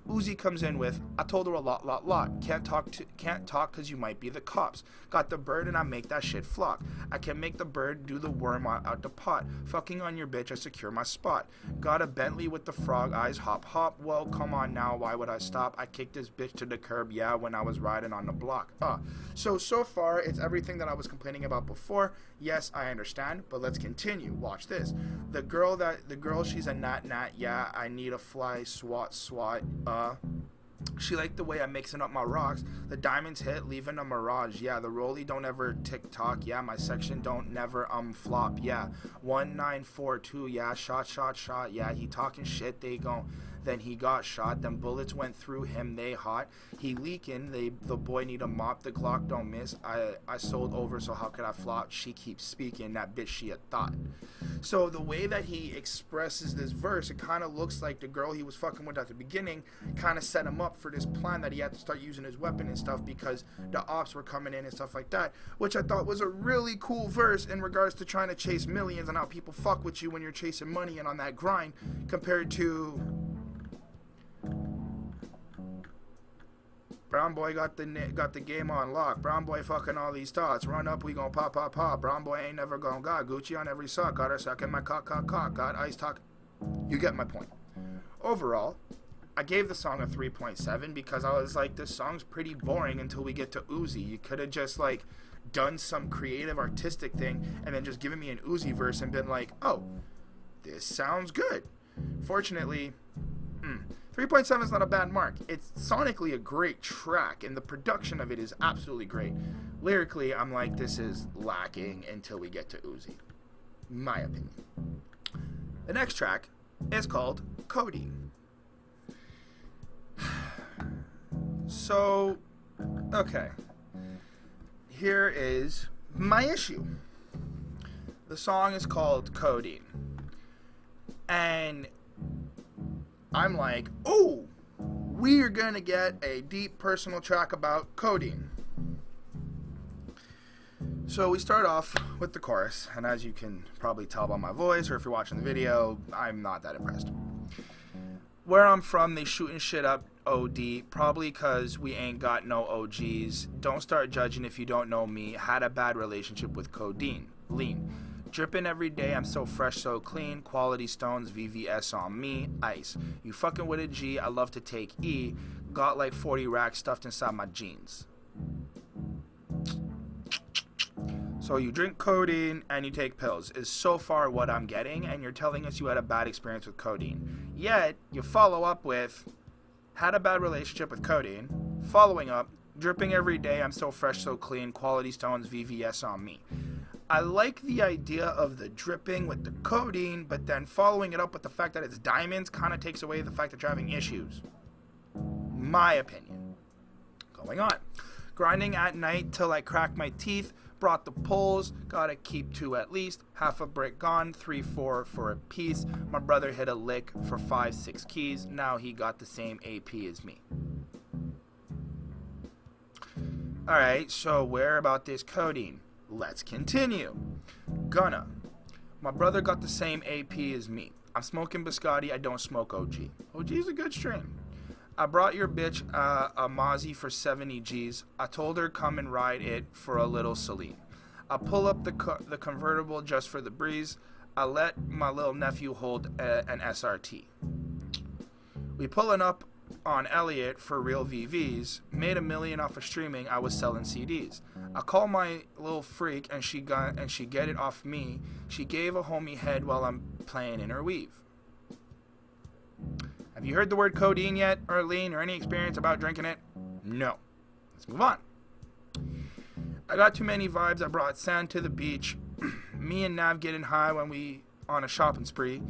Uzi comes in with, I told her a lot. Can't talk cause you might be the cops. Got the bird and I make that shit flock. I can make the bird do the worm out the pot. Fucking on your bitch, I secure my spot. Got a Bentley with the frog eyes, hop. Well, come on now, why would I stop? I kicked this bitch to the curb, yeah, when I was riding on the block. So far, it's everything that I was complaining about before. Yes, I understand, but let's continue. Watch this. The girl, she's a nat, yeah, I need a fly, swat, she liked the way I'm mixing up my rocks. The diamonds hit, leaving a mirage, yeah, the rollie don't ever tick-tock, yeah, my section don't never flop, yeah, 1942, yeah, shot, yeah, he talking shit, then he got shot, them bullets went through him, they hot, he leaking, the boy need a mop, the Glock don't miss, I sold over, so how could I flop, she keeps speaking, that bitch she a thought. So the way that he expresses this verse, it kind of looks like the girl he was fucking with at the beginning kind of set him up for this plan that he had to start using his weapon and stuff because the ops were coming in and stuff like that, which I thought was a really cool verse in regards to trying to chase millions and how people fuck with you when you're chasing money and on that grind compared to Brown Boy got the game on lock. Brown Boy fucking all these thoughts. Run up, we gon' pop. Brown Boy ain't never gon' got Gucci on every sock. Got her sucking my cock. Got ice talk. You get my point. Overall, I gave the song a 3.7 because I was like, this song's pretty boring until we get to Uzi. You could have just done some creative artistic thing and then just given me an Uzi verse and been like, oh, this sounds good. Fortunately, 3.7 is not a bad mark. It's sonically a great track, and the production of it is absolutely great. Lyrically, I'm like, this is lacking until we get to Uzi. My opinion. The next track is called Codeine. So, okay. Here is my issue. The song is called Codeine. And I'm like, oh, we're gonna get a deep personal track about codeine. So we start off with the chorus, and as you can probably tell by my voice, or if you're watching the video, I'm not that impressed. Where I'm from, they shooting shit up OD, probably cause we ain't got no OGs. Don't start judging if you don't know me. Had a bad relationship with codeine. Lean. Dripping every day, I'm so fresh, so clean. Quality stones, VVS on me. Ice. You fucking with a G, I love to take E. Got like 40 racks stuffed inside my jeans. So you drink codeine and you take pills is so far what I'm getting, and you're telling us you had a bad experience with codeine. Yet, you follow up with, had a bad relationship with codeine. Following up, dripping every day, I'm so fresh, so clean. Quality stones, VVS on me. I like the idea of the dripping with the codeine, but then following it up with the fact that it's diamonds kind of takes away the fact that you're having issues. My opinion. Going on. Grinding at night till I crack my teeth. Brought the pulls. Gotta keep 2 at least. Half a brick gone. 3, 4 for a piece. My brother hit a lick for 5, 6 keys. Now he got the same AP as me. Alright, so where about this codeine? Let's continue. Gunna. My brother got the same AP as me. I'm smoking biscotti, I don't smoke OG. OG is a good strain. I brought your bitch a Mozzie for 70 G's. I told her come and ride it for a little Celine. I pull up the convertible just for the breeze. I let my little nephew hold an SRT. We pulling up on Elliot for real VVs. Made $1 million off of streaming. I was selling CDs. I call my little freak and she get it off me. She gave a homie head while I'm playing in her weave. Have you heard the word codeine yet, or lean, or any experience about drinking it? No. Let's move on. I got too many vibes. I brought sand to the beach. Me and Nav getting high when we on a shopping spree.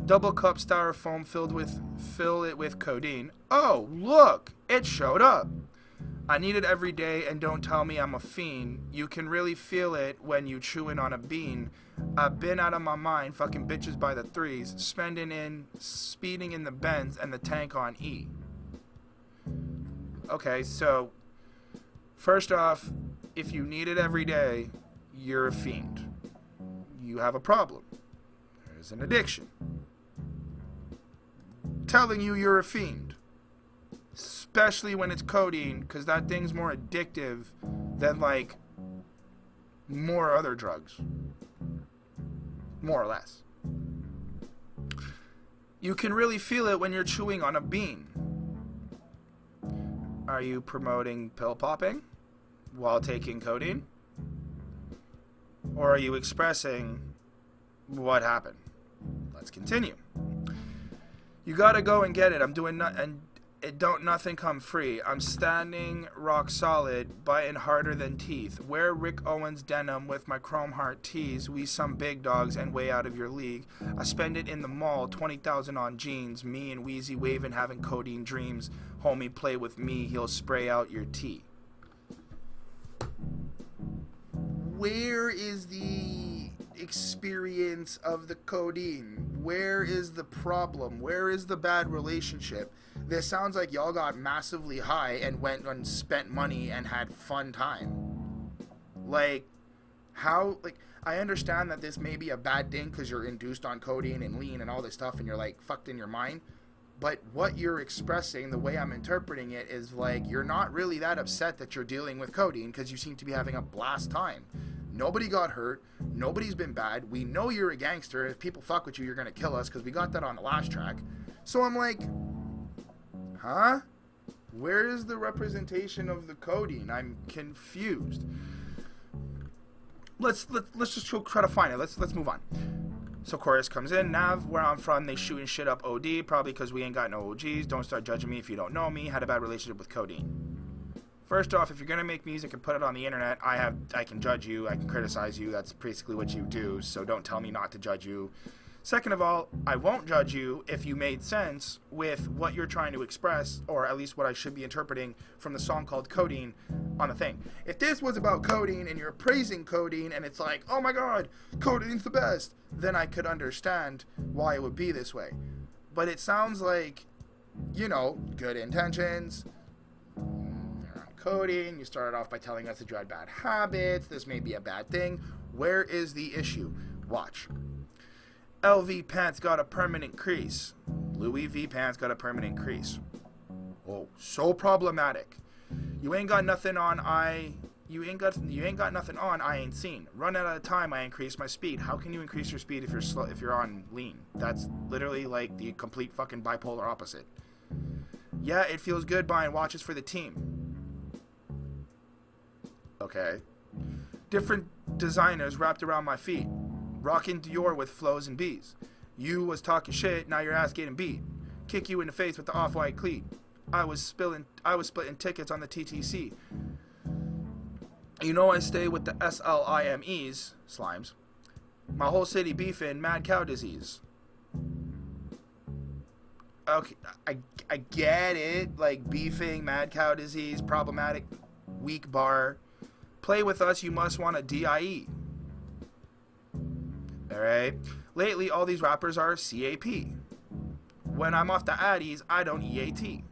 Double cup styrofoam fill it with codeine. Oh, look, it showed up. I need it every day, and don't tell me I'm a fiend. You can really feel it when you chewing on a bean. I've been out of my mind, fucking bitches by the threes, speeding in the Benz and the tank on E. Okay, so first off, if you need it every day, you're a fiend. You have a problem. There's an addiction. Telling you you're a fiend. Especially when it's codeine, because that thing's more addictive than, like, more other drugs. More or less. You can really feel it when you're chewing on a bean. Are you promoting pill popping while taking codeine? Or are you expressing what happened? Let's continue. You gotta go and get it. I'm doing nothing come free. I'm standing rock solid, biting harder than teeth. Wear Rick Owens denim with my chrome heart tees. We some big dogs and way out of your league. I spend it in the mall, 20,000 on jeans. Me and Wheezy waving, having codeine dreams. Homie, play with me, he'll spray out your tea. Where is the experience of the codeine? Where is the problem? Where is the bad relationship? This sounds like y'all got massively high and went and spent money and had fun time. Like, how, like, I understand that this may be a bad thing because you're induced on codeine and lean and all this stuff and you're, like, fucked in your mind. But what you're expressing, the way I'm interpreting it, is like you're not really that upset that you're dealing with codeine because you seem to be having a blast time. Nobody got hurt. Nobody's been bad. We know you're a gangster. If people fuck with you, you're going to kill us because we got that on the last track. So I'm like, huh? Where is the representation of the codeine? I'm confused. Let's just try to find it. Let's move on. So chorus comes in. Nav, where I'm from, they shooting shit up OD. Probably because we ain't got no OGs. Don't start judging me if you don't know me. Had a bad relationship with codeine. First off, if you're gonna make music and put it on the internet, I can judge you. I can criticize you. That's basically what you do. So don't tell me not to judge you. Second of all, I won't judge you if you made sense with what you're trying to express, or at least what I should be interpreting from the song called Codeine on the thing. If this was about codeine and you're praising codeine and it's like, oh my god, codeine's the best, then I could understand why it would be this way. But it sounds like, you know, good intentions. Codeine, you started off by telling us that you had bad habits. This may be a bad thing. Where is the issue? Watch. LV pants got a permanent crease. Louis V pants got a permanent crease. Oh, so problematic. You ain't got nothing on. You ain't got nothing on. I ain't seen. Run out of time. I increase my speed. How can you increase your speed if you're slow, if you're on lean? That's literally like the complete fucking bipolar opposite. Yeah, it feels good buying watches for the team. Okay. Different designers wrapped around my feet. Rocking Dior with flows and bees. You was talking shit, now your ass getting beat. Kick you in the face with the off-white cleat. I was splitting tickets on the TTC. You know I stay with the SLIMEs, slimes. My whole city beefing, mad cow disease. Okay, I get it. Like beefing, mad cow disease, problematic, weak bar. Play with us, you must want a DIE. Alright? Lately, all these rappers are CAP. When I'm off the Addies, I don't EAT.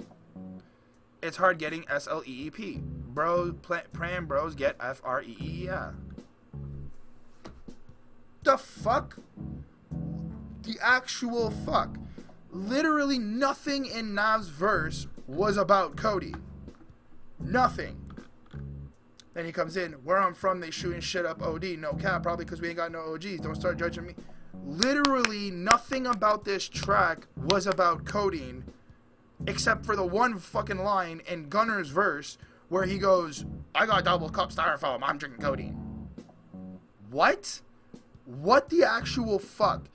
It's hard getting SLEEP. Bro, praying bros get FREE. Yeah. The fuck? the actual fuck? Literally nothing in Nav's verse was about Codeine. Nothing. Then he comes in, where I'm from, they shooting shit up OD. No cap, probably because we ain't got no OGs. Don't start judging me. Literally nothing about this track was about Codeine, except for the one fucking line in Gunna's verse where he goes, I got double cup styrofoam, I'm drinking Codeine. What? What the actual fuck?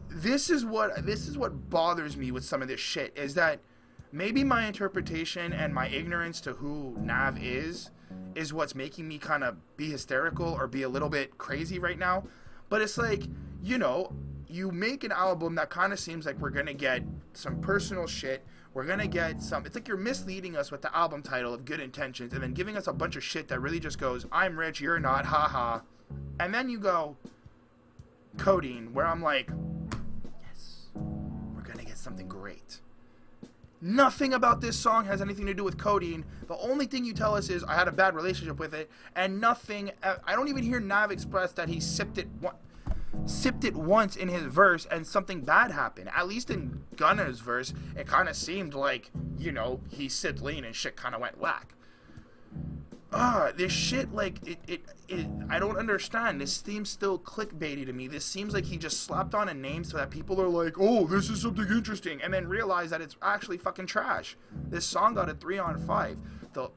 This is what bothers me with some of this shit, is that maybe my interpretation and my ignorance to who Nav is what's making me kind of be hysterical or be a little bit crazy right now. But it's like, you know, you make an album that kind of seems like we're going to get some personal shit. We're going to get some... It's like you're misleading us with the album title of Good Intentions and then giving us a bunch of shit that really just goes, I'm rich, you're not, haha. And then you go, Codeine, where I'm like, yes, we're going to get something great. Nothing about this song has anything to do with Codeine. The only thing you tell us is I had a bad relationship with it, and nothing. I don't even hear Nav express that he sipped it once in his verse and something bad happened. At least in Gunna's verse, it kind of seemed like, you know, he sipped lean and shit kind of went whack. This shit, like, I don't understand. This seems still clickbaity to me. This seems like he just slapped on a name so that people are like, oh, this is something interesting, and then realize that it's actually fucking trash. This song got a 3 on 5. I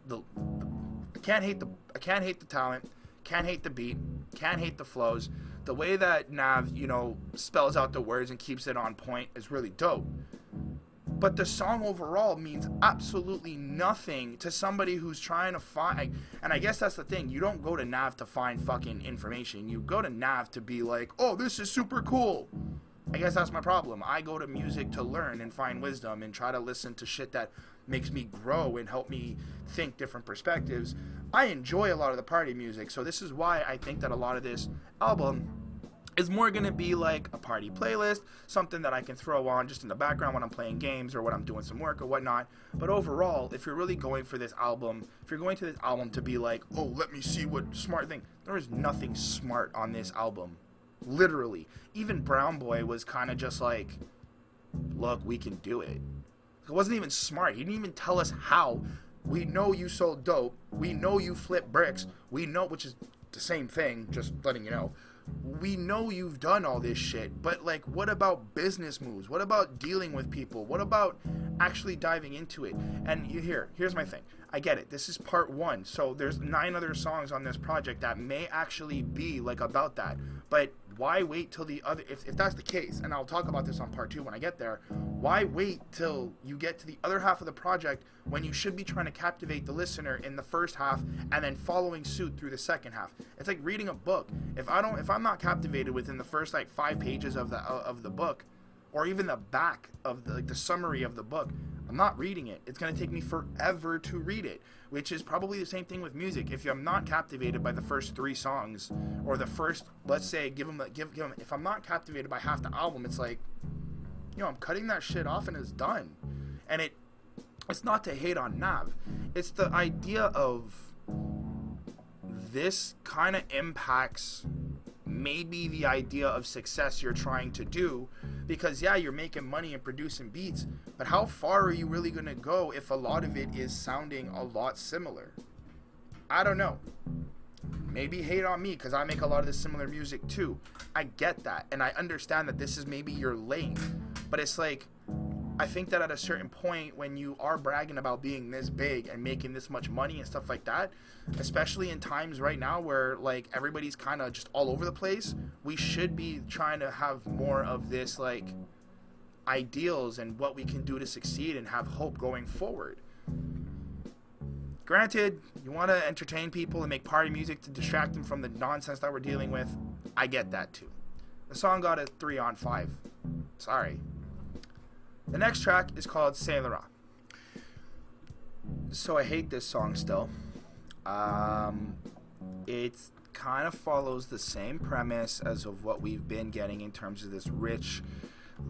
can't hate the talent, can't hate the beat, can't hate the flows. The way that Nav, you know, spells out the words and keeps it on point is really dope. But the song overall means absolutely nothing to somebody who's trying to find... And I guess that's the thing. You don't go to Nav to find fucking information. You go to Nav to be like, oh, this is super cool. I guess that's my problem. I go to music to learn and find wisdom and try to listen to shit that makes me grow and help me think different perspectives. I enjoy a lot of the party music, so this is why I think that a lot of this album is more going to be like a party playlist, something that I can throw on just in the background when I'm playing games or when I'm doing some work or whatnot. But overall, if you're really going for this album, if you're going to this album to be like, oh, let me see what smart thing, there is nothing smart on this album. Literally. Even Brown Boy was kind of just like, look, we can do it. It wasn't even smart. He didn't even tell us how. We know you sold dope. We know you flip bricks. We know, which is the same thing, just letting you know. We know you've done all this shit, but like, what about business moves? What about dealing with people? What about actually diving into it? And here's my thing. I get it. This is part 1, so there's 9 other songs on this project that may actually be like about that. But why wait till the other, if that's the case, and I'll talk about this on part 2 when I get there, why wait till you get to the other half of the project when you should be trying to captivate the listener in the first half and then following suit through the second half? It's like reading a book. If I'm not captivated within the first like 5 pages of the book, or even the back of the summary of the book, I'm not reading it. It's going to take me forever to read it, which is probably the same thing with music. If I'm not captivated by the first 3 songs, or the first, let's say, give them, if I'm not captivated by half the album, it's like, you know, I'm cutting that shit off and it's done. And it's not to hate on Nav. It's the idea of this kind of impacts maybe the idea of success you're trying to do, because yeah, you're making money and producing beats, but how far are you really going to go if a lot of it is sounding a lot similar? I don't know. Maybe hate on me because I make a lot of this similar music too. I get that, and I understand that this is maybe your lane, but it's like, I think that at a certain point when you are bragging about being this big and making this much money and stuff like that, especially in times right now where like everybody's kind of just all over the place, we should be trying to have more of this like ideals and what we can do to succeed and have hope going forward. Granted, you want to entertain people and make party music to distract them from the nonsense that we're dealing with. I get that too. The song got a 3 on 5. Sorry. The next track is called Saint Laurent. So I hate this song still. It kind of follows the same premise as of what we've been getting in terms of this rich,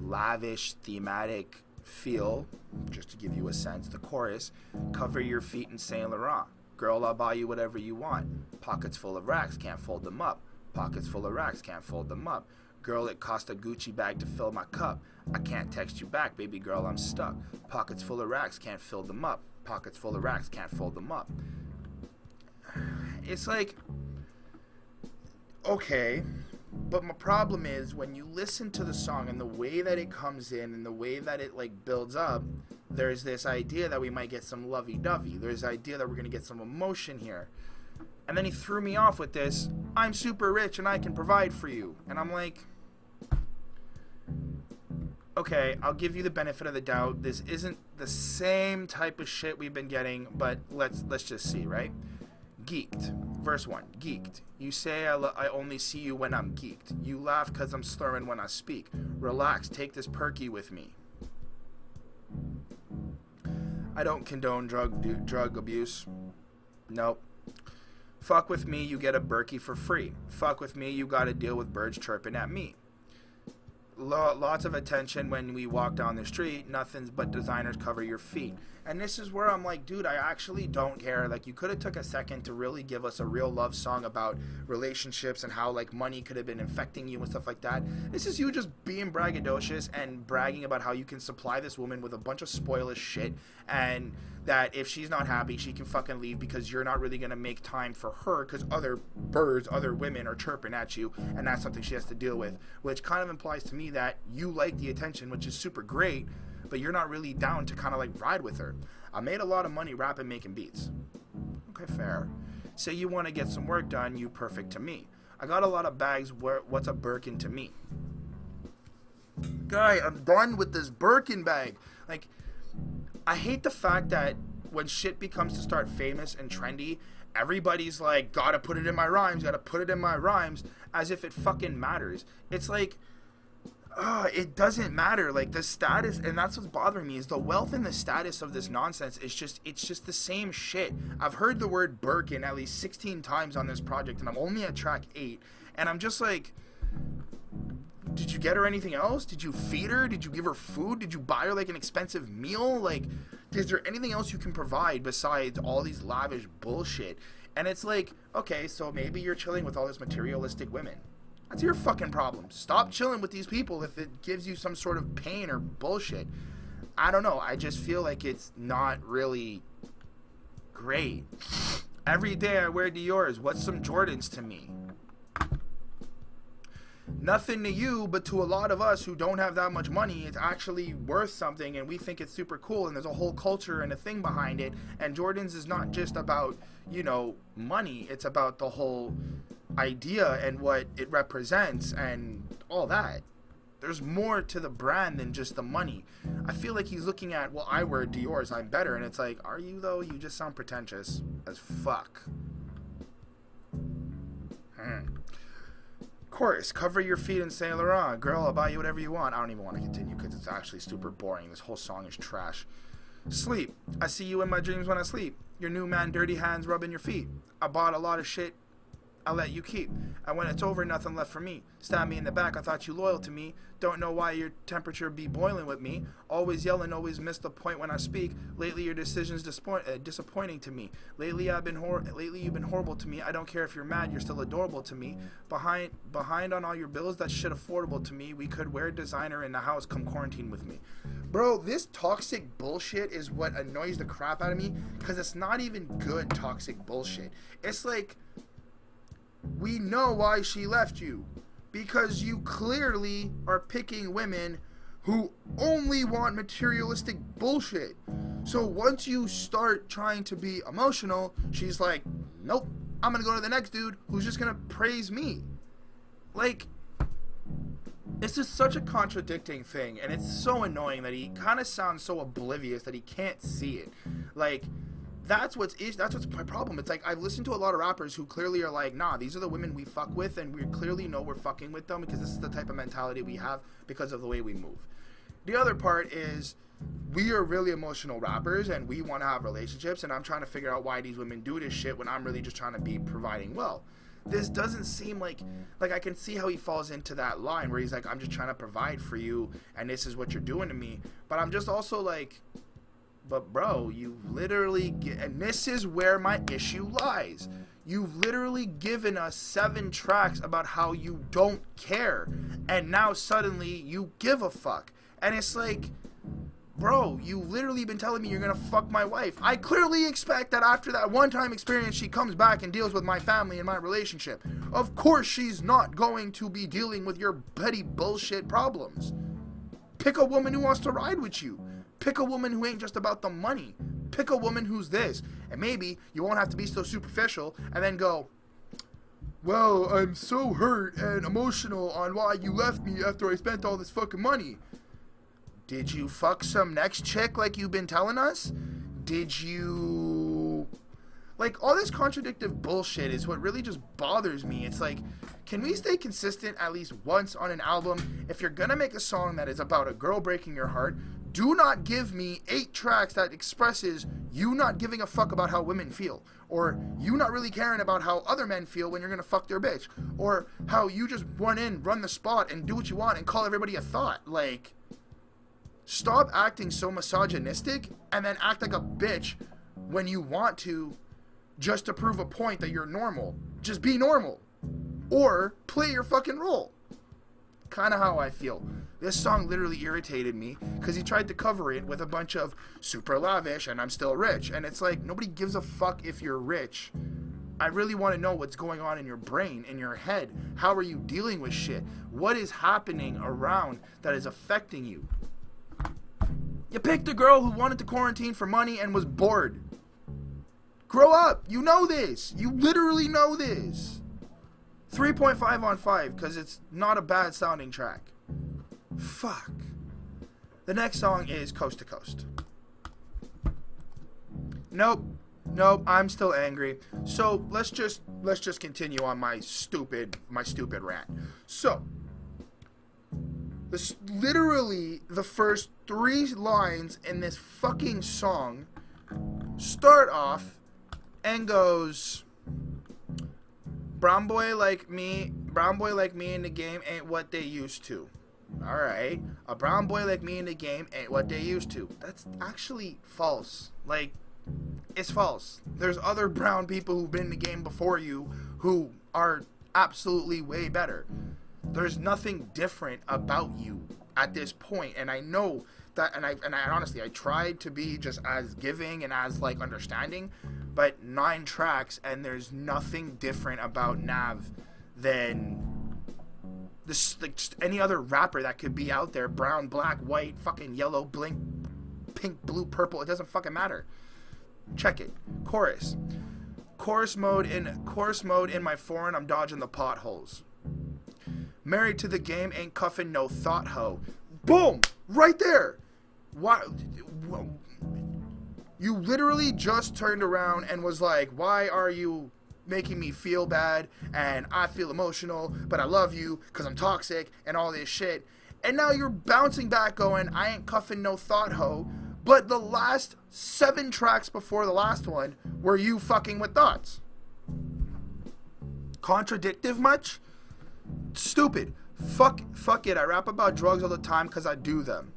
lavish, thematic feel. Just to give you a sense, the chorus, cover your feet in Saint Laurent. Girl, I'll buy you whatever you want. Pockets full of racks, can't fold them up. Pockets full of racks, can't fold them up. Girl, it cost a Gucci bag to fill my cup. I can't text you back, baby girl, I'm stuck. Pockets full of racks, can't fill them up. Pockets full of racks, can't fold them up. It's like, okay, but my problem is when you listen to the song and the way that it comes in and the way that it like builds up, there's this idea that we might get some lovey-dovey. There's the idea that we're going to get some emotion here. And then he threw me off with this, I'm super rich and I can provide for you. And I'm like, okay, I'll give you the benefit of the doubt. This isn't the same type of shit we've been getting, but let's just see, right? Geeked. Verse 1. Geeked. You say I only see you when I'm geeked. You laugh because I'm slurring when I speak. Relax, take this perky with me. I don't condone drug abuse. Nope. Fuck with me, you get a Berkey for free. Fuck with me, you gotta deal with birds chirping at me. Lots of attention when we walk down the street. Nothing but designers cover your feet. And this is where I'm like, dude, I actually don't care. Like, you could have took a second to really give us a real love song about relationships and how, like, money could have been infecting you and stuff like that. This is you just being braggadocious and bragging about how you can supply this woman with a bunch of spoilish shit, and that if she's not happy, she can fucking leave because you're not really going to make time for her because other birds, other women are chirping at you, and that's something she has to deal with, which kind of implies to me that you like the attention, which is super great, but you're not really down to kind of like ride with her. I made a lot of money rapping, making beats. Okay, fair. Say you want to get some work done, you perfect to me. I got a lot of bags, what's a Birkin to me? Guy, I'm done with this Birkin bag. Like, I hate the fact that when shit becomes to start famous and trendy, everybody's like, gotta put it in my rhymes, as if it fucking matters. It's like, it doesn't matter. Like, the status, and that's what's bothering me, is the wealth and the status of this nonsense is just, it's just the same shit. I've heard the word Birkin at least 16 times on this project, and I'm only at track 8, and I'm just like, did you get her anything else? Did you feed her? Did you give her food? Did you buy her like an expensive meal? Like, is there anything else you can provide besides all these lavish bullshit? And it's like, okay, so maybe you're chilling with all this materialistic women. That's your fucking problem. Stop chilling with these people if it gives you some sort of pain or bullshit. I don't know. I just feel like it's not really great. Every day I wear Dior's. What's some Jordans to me? Nothing to you, but to a lot of us who don't have that much money, it's actually worth something, and we think it's super cool, and there's a whole culture and a thing behind it. And Jordans is not just about, you know, money. It's about the whole idea and what it represents and all that. There's more to the brand than just the money. I feel like he's looking at, well, I wear Dior's, I'm better. And it's like, are you though? You just sound pretentious as fuck. Chorus, cover your feet in Saint Laurent. Girl, I'll buy you whatever you want. I don't even want to continue because it's actually super boring. This whole song is trash. Sleep. I see you in my dreams when I sleep. Your new man, dirty hands rubbing your feet. I bought a lot of shit I'll let you keep. And when it's over, nothing left for me. Stab me in the back, I thought you loyal to me. Don't know why your temperature be boiling with me. Always yelling, always miss the point when I speak. Lately your decisions disappointing to me. Lately you've been horrible to me. I don't care if you're mad, you're still adorable to me. Behind on all your bills, that shit affordable to me. We could wear designer in the house, come quarantine with me. Bro, this toxic bullshit is what annoys the crap out of me, because it's not even good toxic bullshit. It's like, we know why she left you, because you clearly are picking women who only want materialistic bullshit. So once you start trying to be emotional, she's like, nope, I'm gonna go to the next dude who's just gonna praise me. Like, it's just such a contradicting thing, and it's so annoying that he kind of sounds so oblivious that he can't see it. Like, that's what's my problem. It's like, I've listened to a lot of rappers who clearly are like, nah, these are the women we fuck with, and we clearly know we're fucking with them because this is the type of mentality we have because of the way we move. The other part is, we are really emotional rappers and we want to have relationships, and I'm trying to figure out why these women do this shit when I'm really just trying to be providing well. This doesn't seem like I can see how he falls into that line where he's like, I'm just trying to provide for you and this is what you're doing to me. But I'm just also like, but bro, you literally and this is where my issue lies. You've literally given us 7 tracks about how you don't care, and now suddenly you give a fuck. And it's like, bro, you literally been telling me you're gonna fuck my wife. I clearly expect that after that one-time experience, she comes back and deals with my family and my relationship. Of course she's not going to be dealing with your petty bullshit problems. Pick a woman who wants to ride with you. Pick a woman who ain't just about the money. Pick a woman who's this. And maybe you won't have to be so superficial and then go, well, I'm so hurt and emotional on why you left me after I spent all this fucking money. Did you fuck some next chick like you've been telling us? Did you... Like, all this contradictive bullshit is what really just bothers me. It's like, can we stay consistent at least once on an album? If you're gonna make a song that is about a girl breaking your heart, do not give me 8 tracks that expresses you not giving a fuck about how women feel. Or you not really caring about how other men feel when you're gonna fuck their bitch. Or how you just run the spot and do what you want and call everybody a thought. Like, stop acting so misogynistic and then act like a bitch when you want to just to prove a point that you're normal. Just be normal. Or play your fucking role. Kind of how I feel. This song literally irritated me because he tried to cover it with a bunch of super lavish and I'm still rich. And it's like, nobody gives a fuck if you're rich. I really want to know what's going on in your brain, in your head. How are you dealing with shit? What is happening around that is affecting you? You picked a girl who wanted to quarantine for money and was bored. Grow up. You know this. You literally know this. 3.5 on 5 because it's not a bad sounding track. Fuck. The next song is Coast to Coast. Nope, I'm still angry. So let's just continue on my stupid rant. So this literally the first 3 lines in this fucking song start off and goes, brown boy like me in the game ain't what they used to. Alright, a brown boy like me in the game ain't what they used to. That's actually false. Like, it's false. There's other brown people who've been in the game before you who are absolutely way better. There's nothing different about you at this point, and I know that, and I honestly, I tried to be just as giving and as, like, understanding, but 9 tracks, and there's nothing different about NAV than this, like, just any other rapper that could be out there. Brown, black, white, fucking yellow, blink, pink, blue, purple. It doesn't fucking matter. Check it. Chorus. Chorus mode in my foreign. I'm dodging the potholes. Married to the game, ain't cuffing no thought hoe. Boom! Right there. Why? You literally just turned around and was like, why are you making me feel bad and I feel emotional, but I love you because I'm toxic and all this shit. And now you're bouncing back going, I ain't cuffing no thought hoe, but the last 7 tracks before the last one were you fucking with thoughts. Contradictive much? Stupid. Fuck it. I rap about drugs all the time because I do them.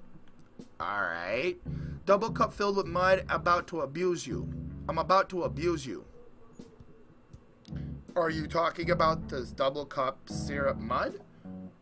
Alright. Double cup filled with mud, about to abuse you. I'm about to abuse you. Are you talking about this double cup syrup mud?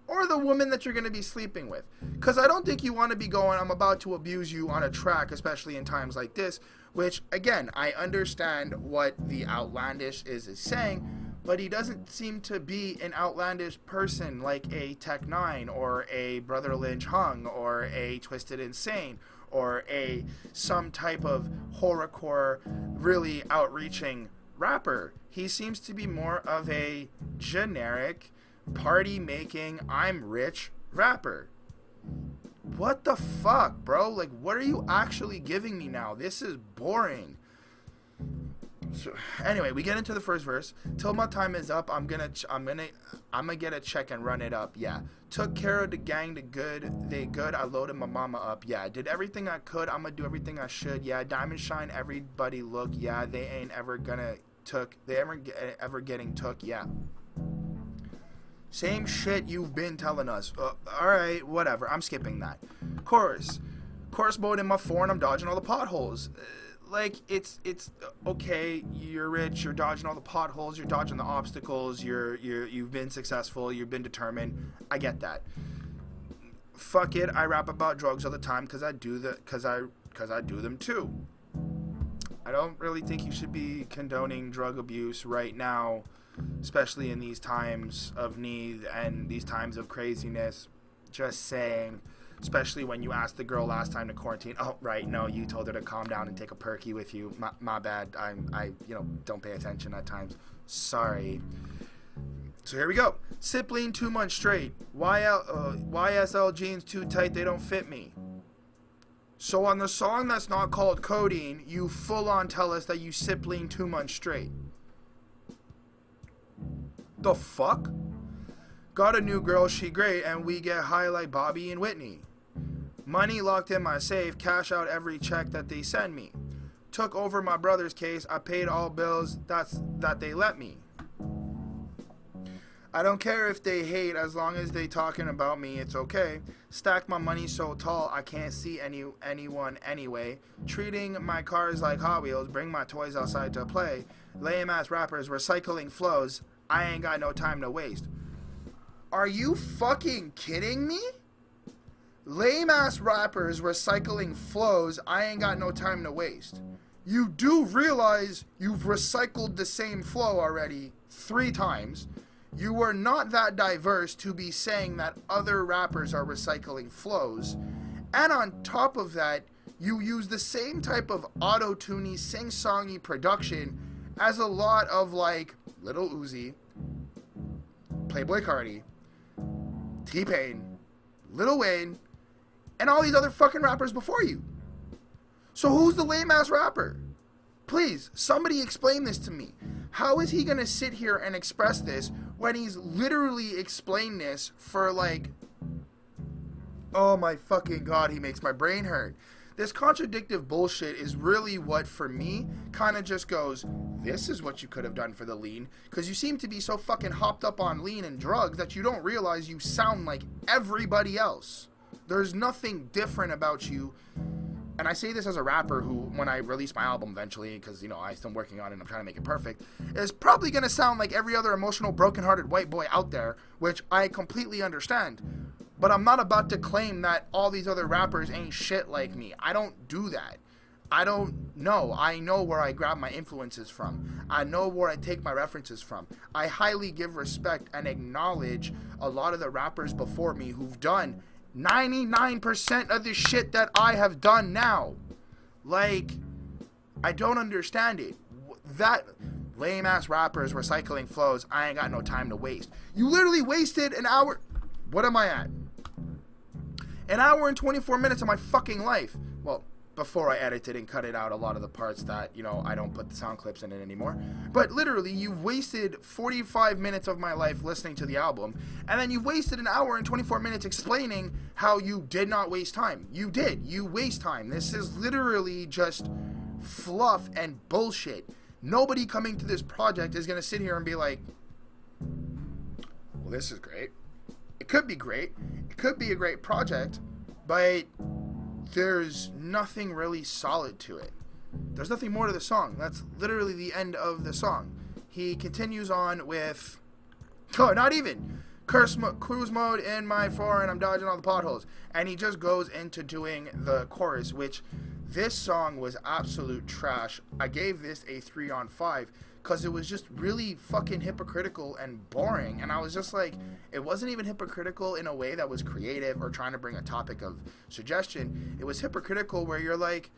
Or the woman that you're going to be sleeping with? Because I don't think you want to be going, I'm about to abuse you on a track, especially in times like this, which, again, I understand what the Outlandish is saying, but he doesn't seem to be an outlandish person like a Tech 9 or a Brother Lynch Hung or a Twisted Insane or some type of horrorcore, really outreaching rapper. He seems to be more of a generic, party-making, I'm rich rapper. What the fuck, bro? Like, what are you actually giving me now? This is boring. So, anyway, we get into the first verse. Till my time is up, I'm gonna get a check and run it up. Yeah. Took care of the gang, they good. I loaded my mama up. Yeah. Did everything I could. I'm gonna do everything I should. Yeah. Diamond shine, everybody look. Yeah. They ain't ever gonna ever getting took. Yeah. Same shit you've been telling us. Alright, whatever. I'm skipping that. Chorus mode in my foreign. I'm dodging all the potholes. like, it's okay, you're rich, you're dodging all the potholes, you're dodging the obstacles, you've been successful, you've been determined. I get that. Fuck it, I rap about drugs all the time because I do them too. I don't really think you should be condoning drug abuse right now, especially in these times of need and these times of craziness. Just saying. Especially when you asked the girl last time to quarantine. Oh, right, no, you told her to calm down and take a perky with you. My bad. I don't pay attention at times. Sorry. So here we go. Sip lean 2 months straight. YSL jeans too tight, they don't fit me. So on the song that's not called Codeine, you full on tell us that you sip lean 2 months straight. The fuck? Got a new girl, she great, and we get high like Bobby and Whitney. Money locked in my safe, cash out every check that they send me. Took over my brother's case, I paid all bills that they let me. I don't care if they hate, as long as they talking about me, it's okay. Stack my money so tall, I can't see anyone anyway. Treating my cars like Hot Wheels, bring my toys outside to play. Lame ass rappers recycling flows, I ain't got no time to waste. Are you fucking kidding me? Lame ass rappers recycling flows, I ain't got no time to waste. You do realize you've recycled the same flow already 3 times. You were not that diverse to be saying that other rappers are recycling flows. And on top of that, you use the same type of auto-tuney, sing-songy production as a lot of like Lil Uzi, Playboi Carti, T-Pain, Lil Wayne, and all these other fucking rappers before you. So who's the lame ass rapper? Please, somebody explain this to me. How is he gonna sit here and express this when he's literally explained this for like, oh my fucking god, he makes my brain hurt. This contradictive bullshit is really what, for me, kind of just goes, this is what you could have done for the lean, because you seem to be so fucking hopped up on lean and drugs that you don't realize you sound like everybody else. There's nothing different about you. And I say this as a rapper who, when I release my album eventually, because, you know, I'm still working on it and I'm trying to make it perfect, is probably going to sound like every other emotional, broken-hearted white boy out there, which I completely understand. But I'm not about to claim that all these other rappers ain't shit like me. I don't do that. I don't know. I know where I grab my influences from. I know where I take my references from. I highly give respect and acknowledge a lot of the rappers before me who've done 99% of the shit that I have done now. Like, I don't understand it. That lame ass rappers recycling flows, I ain't got no time to waste. You literally wasted an hour. What am I at? An hour and 24 minutes of my fucking life. Well, before I edited and cut it out a lot of the parts that, you know, I don't put the sound clips in it anymore. But literally, you wasted 45 minutes of my life listening to the album, and then you wasted an hour and 24 minutes explaining how you did not waste time. You did. You waste time. This is literally just fluff and bullshit. Nobody coming to this project is going to sit here and be like, well, this is great. It could be great. It could be a great project, but there's nothing really solid to it. There's nothing more to the song. That's literally the end of the song. He continues on with, oh, not even, cruise mode in my foreign, I'm dodging all the potholes. And he just goes into doing the chorus, which this song was absolute trash. I gave this a 3 on 5 because it was just really fucking hypocritical and boring. And I was just like, it wasn't even hypocritical in a way that was creative or trying to bring a topic of suggestion. It was hypocritical where you're like,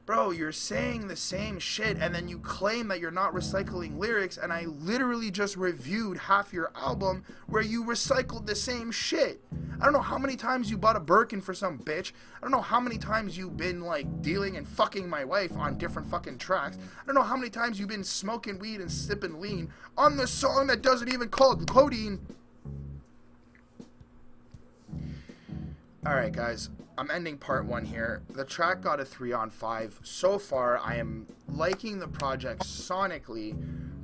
bro, you're saying the same shit and then you claim that you're not recycling lyrics, and I literally just reviewed half your album where you recycled the same shit. I don't know how many times you bought a Birkin for some bitch. I don't know how many times you've been like dealing and fucking my wife on different fucking tracks. I don't know how many times you've been smoking weed and sipping lean on the song that doesn't even call it Codeine. Alright guys, I'm ending part 1 here. The track got a 3 on 5. So far, I am liking the project sonically,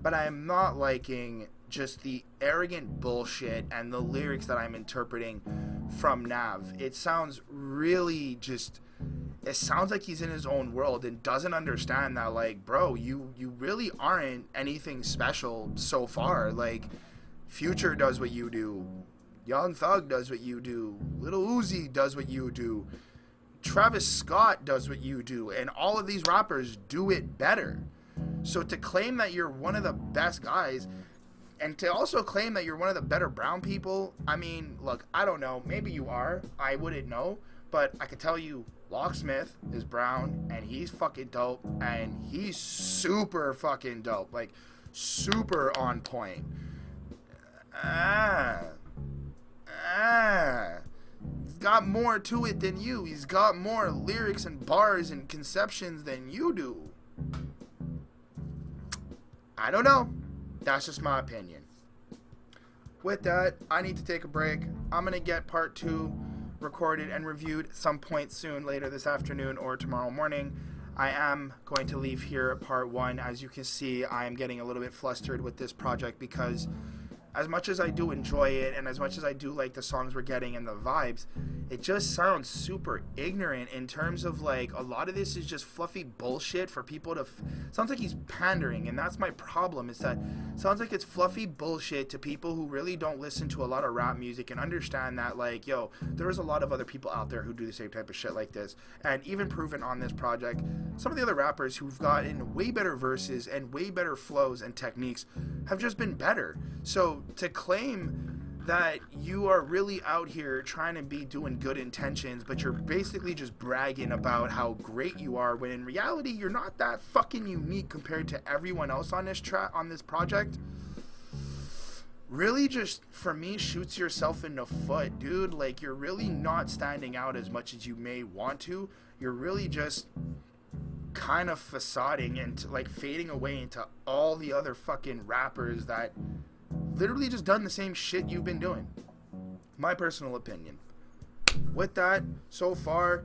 but I am not liking just the arrogant bullshit and the lyrics that I'm interpreting from NAV. It sounds really just it sounds like he's in his own world and doesn't understand that, like, bro, you really aren't anything special so far. Like, Future does what you do, Young Thug does what you do, Lil Uzi does what you do, Travis Scott does what you do, and all of these rappers do it better. So to claim that you're one of the best guys, and to also claim that you're one of the better brown people, I mean, look, I don't know. Maybe you are. I wouldn't know. But I could tell you, Locksmith is brown, and he's fucking dope, and he's super fucking dope. Like, super on point. He's got more to it than you. He's got more lyrics and bars and conceptions than you do. I don't know. That's just my opinion. With that, I need to take a break. I'm going to get part 2 recorded and reviewed at some point soon, later this afternoon or tomorrow morning. I am going to leave here at part 1. As you can see, I am getting a little bit flustered with this project because as much as I do enjoy it and as much as I do like the songs we're getting and the vibes, it just sounds super ignorant in terms of, like, a lot of this is just fluffy bullshit for people to sounds like he's pandering, and that's my problem, is that it sounds like it's fluffy bullshit to people who really don't listen to a lot of rap music and understand that, like, yo, there's a lot of other people out there who do the same type of shit like this. And even proven on this project, some of the other rappers who've gotten way better verses and way better flows and techniques have just been better. So to claim that you are really out here trying to be doing good intentions, but you're basically just bragging about how great you are, when in reality you're not that fucking unique compared to everyone else on this on this project, really just, for me, shoots yourself in the foot, dude. Like, you're really not standing out as much as you may want to. You're really just kind of facading and, like, fading away into all the other fucking rappers that literally just done the same shit you've been doing. My personal opinion. With that, so far,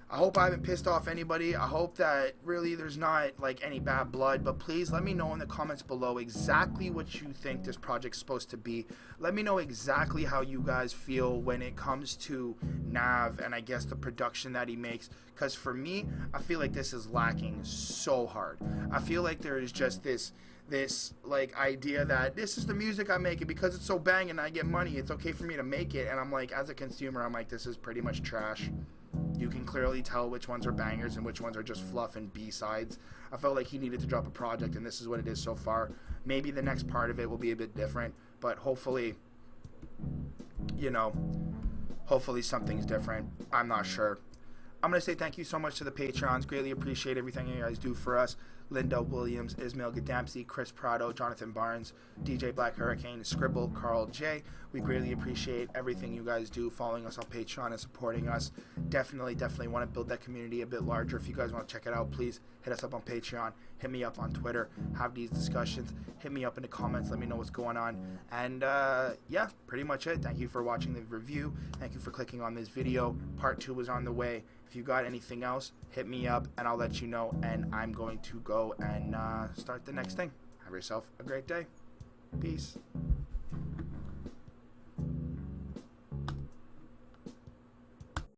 I hope I haven't pissed off anybody. I hope that really there's not, like, any bad blood, but please let me know in the comments below exactly what you think this project's supposed to be. Let me know exactly how you guys feel when it comes to Nav and I guess the production that he makes, because for me, I feel like this is lacking so hard. I feel like there is just this like idea that this is the music I make, it because it's so banging and I get money, it's okay for me to make it. And I'm like, as a consumer, I'm like, this is pretty much trash. You can clearly tell which ones are bangers and which ones are just fluff and B-sides. I felt like he needed to drop a project, and this is what it is so far. Maybe the next part of it will be a bit different, but hopefully, you know, hopefully something's different. I'm not sure. I'm going to say thank you so much to the Patreons. Greatly appreciate everything you guys do for us. Linda Williams, Ismail Gadamsi, Chris Prado, Jonathan Barnes, DJ Black Hurricane, Scribble, Carl J. We greatly appreciate everything you guys do, following us on Patreon and supporting us. Definitely want to build that community a bit larger. If you guys want to check it out, please hit us up on Patreon. Hit me up on Twitter. Have these discussions. Hit me up in the comments. Let me know what's going on. And yeah, pretty much it. Thank you for watching the review. Thank you for clicking on this video. Part 2 is on the way. If you got anything else, hit me up and I'll let you know. And I'm going to go and start the next thing. Have yourself a great day. Peace.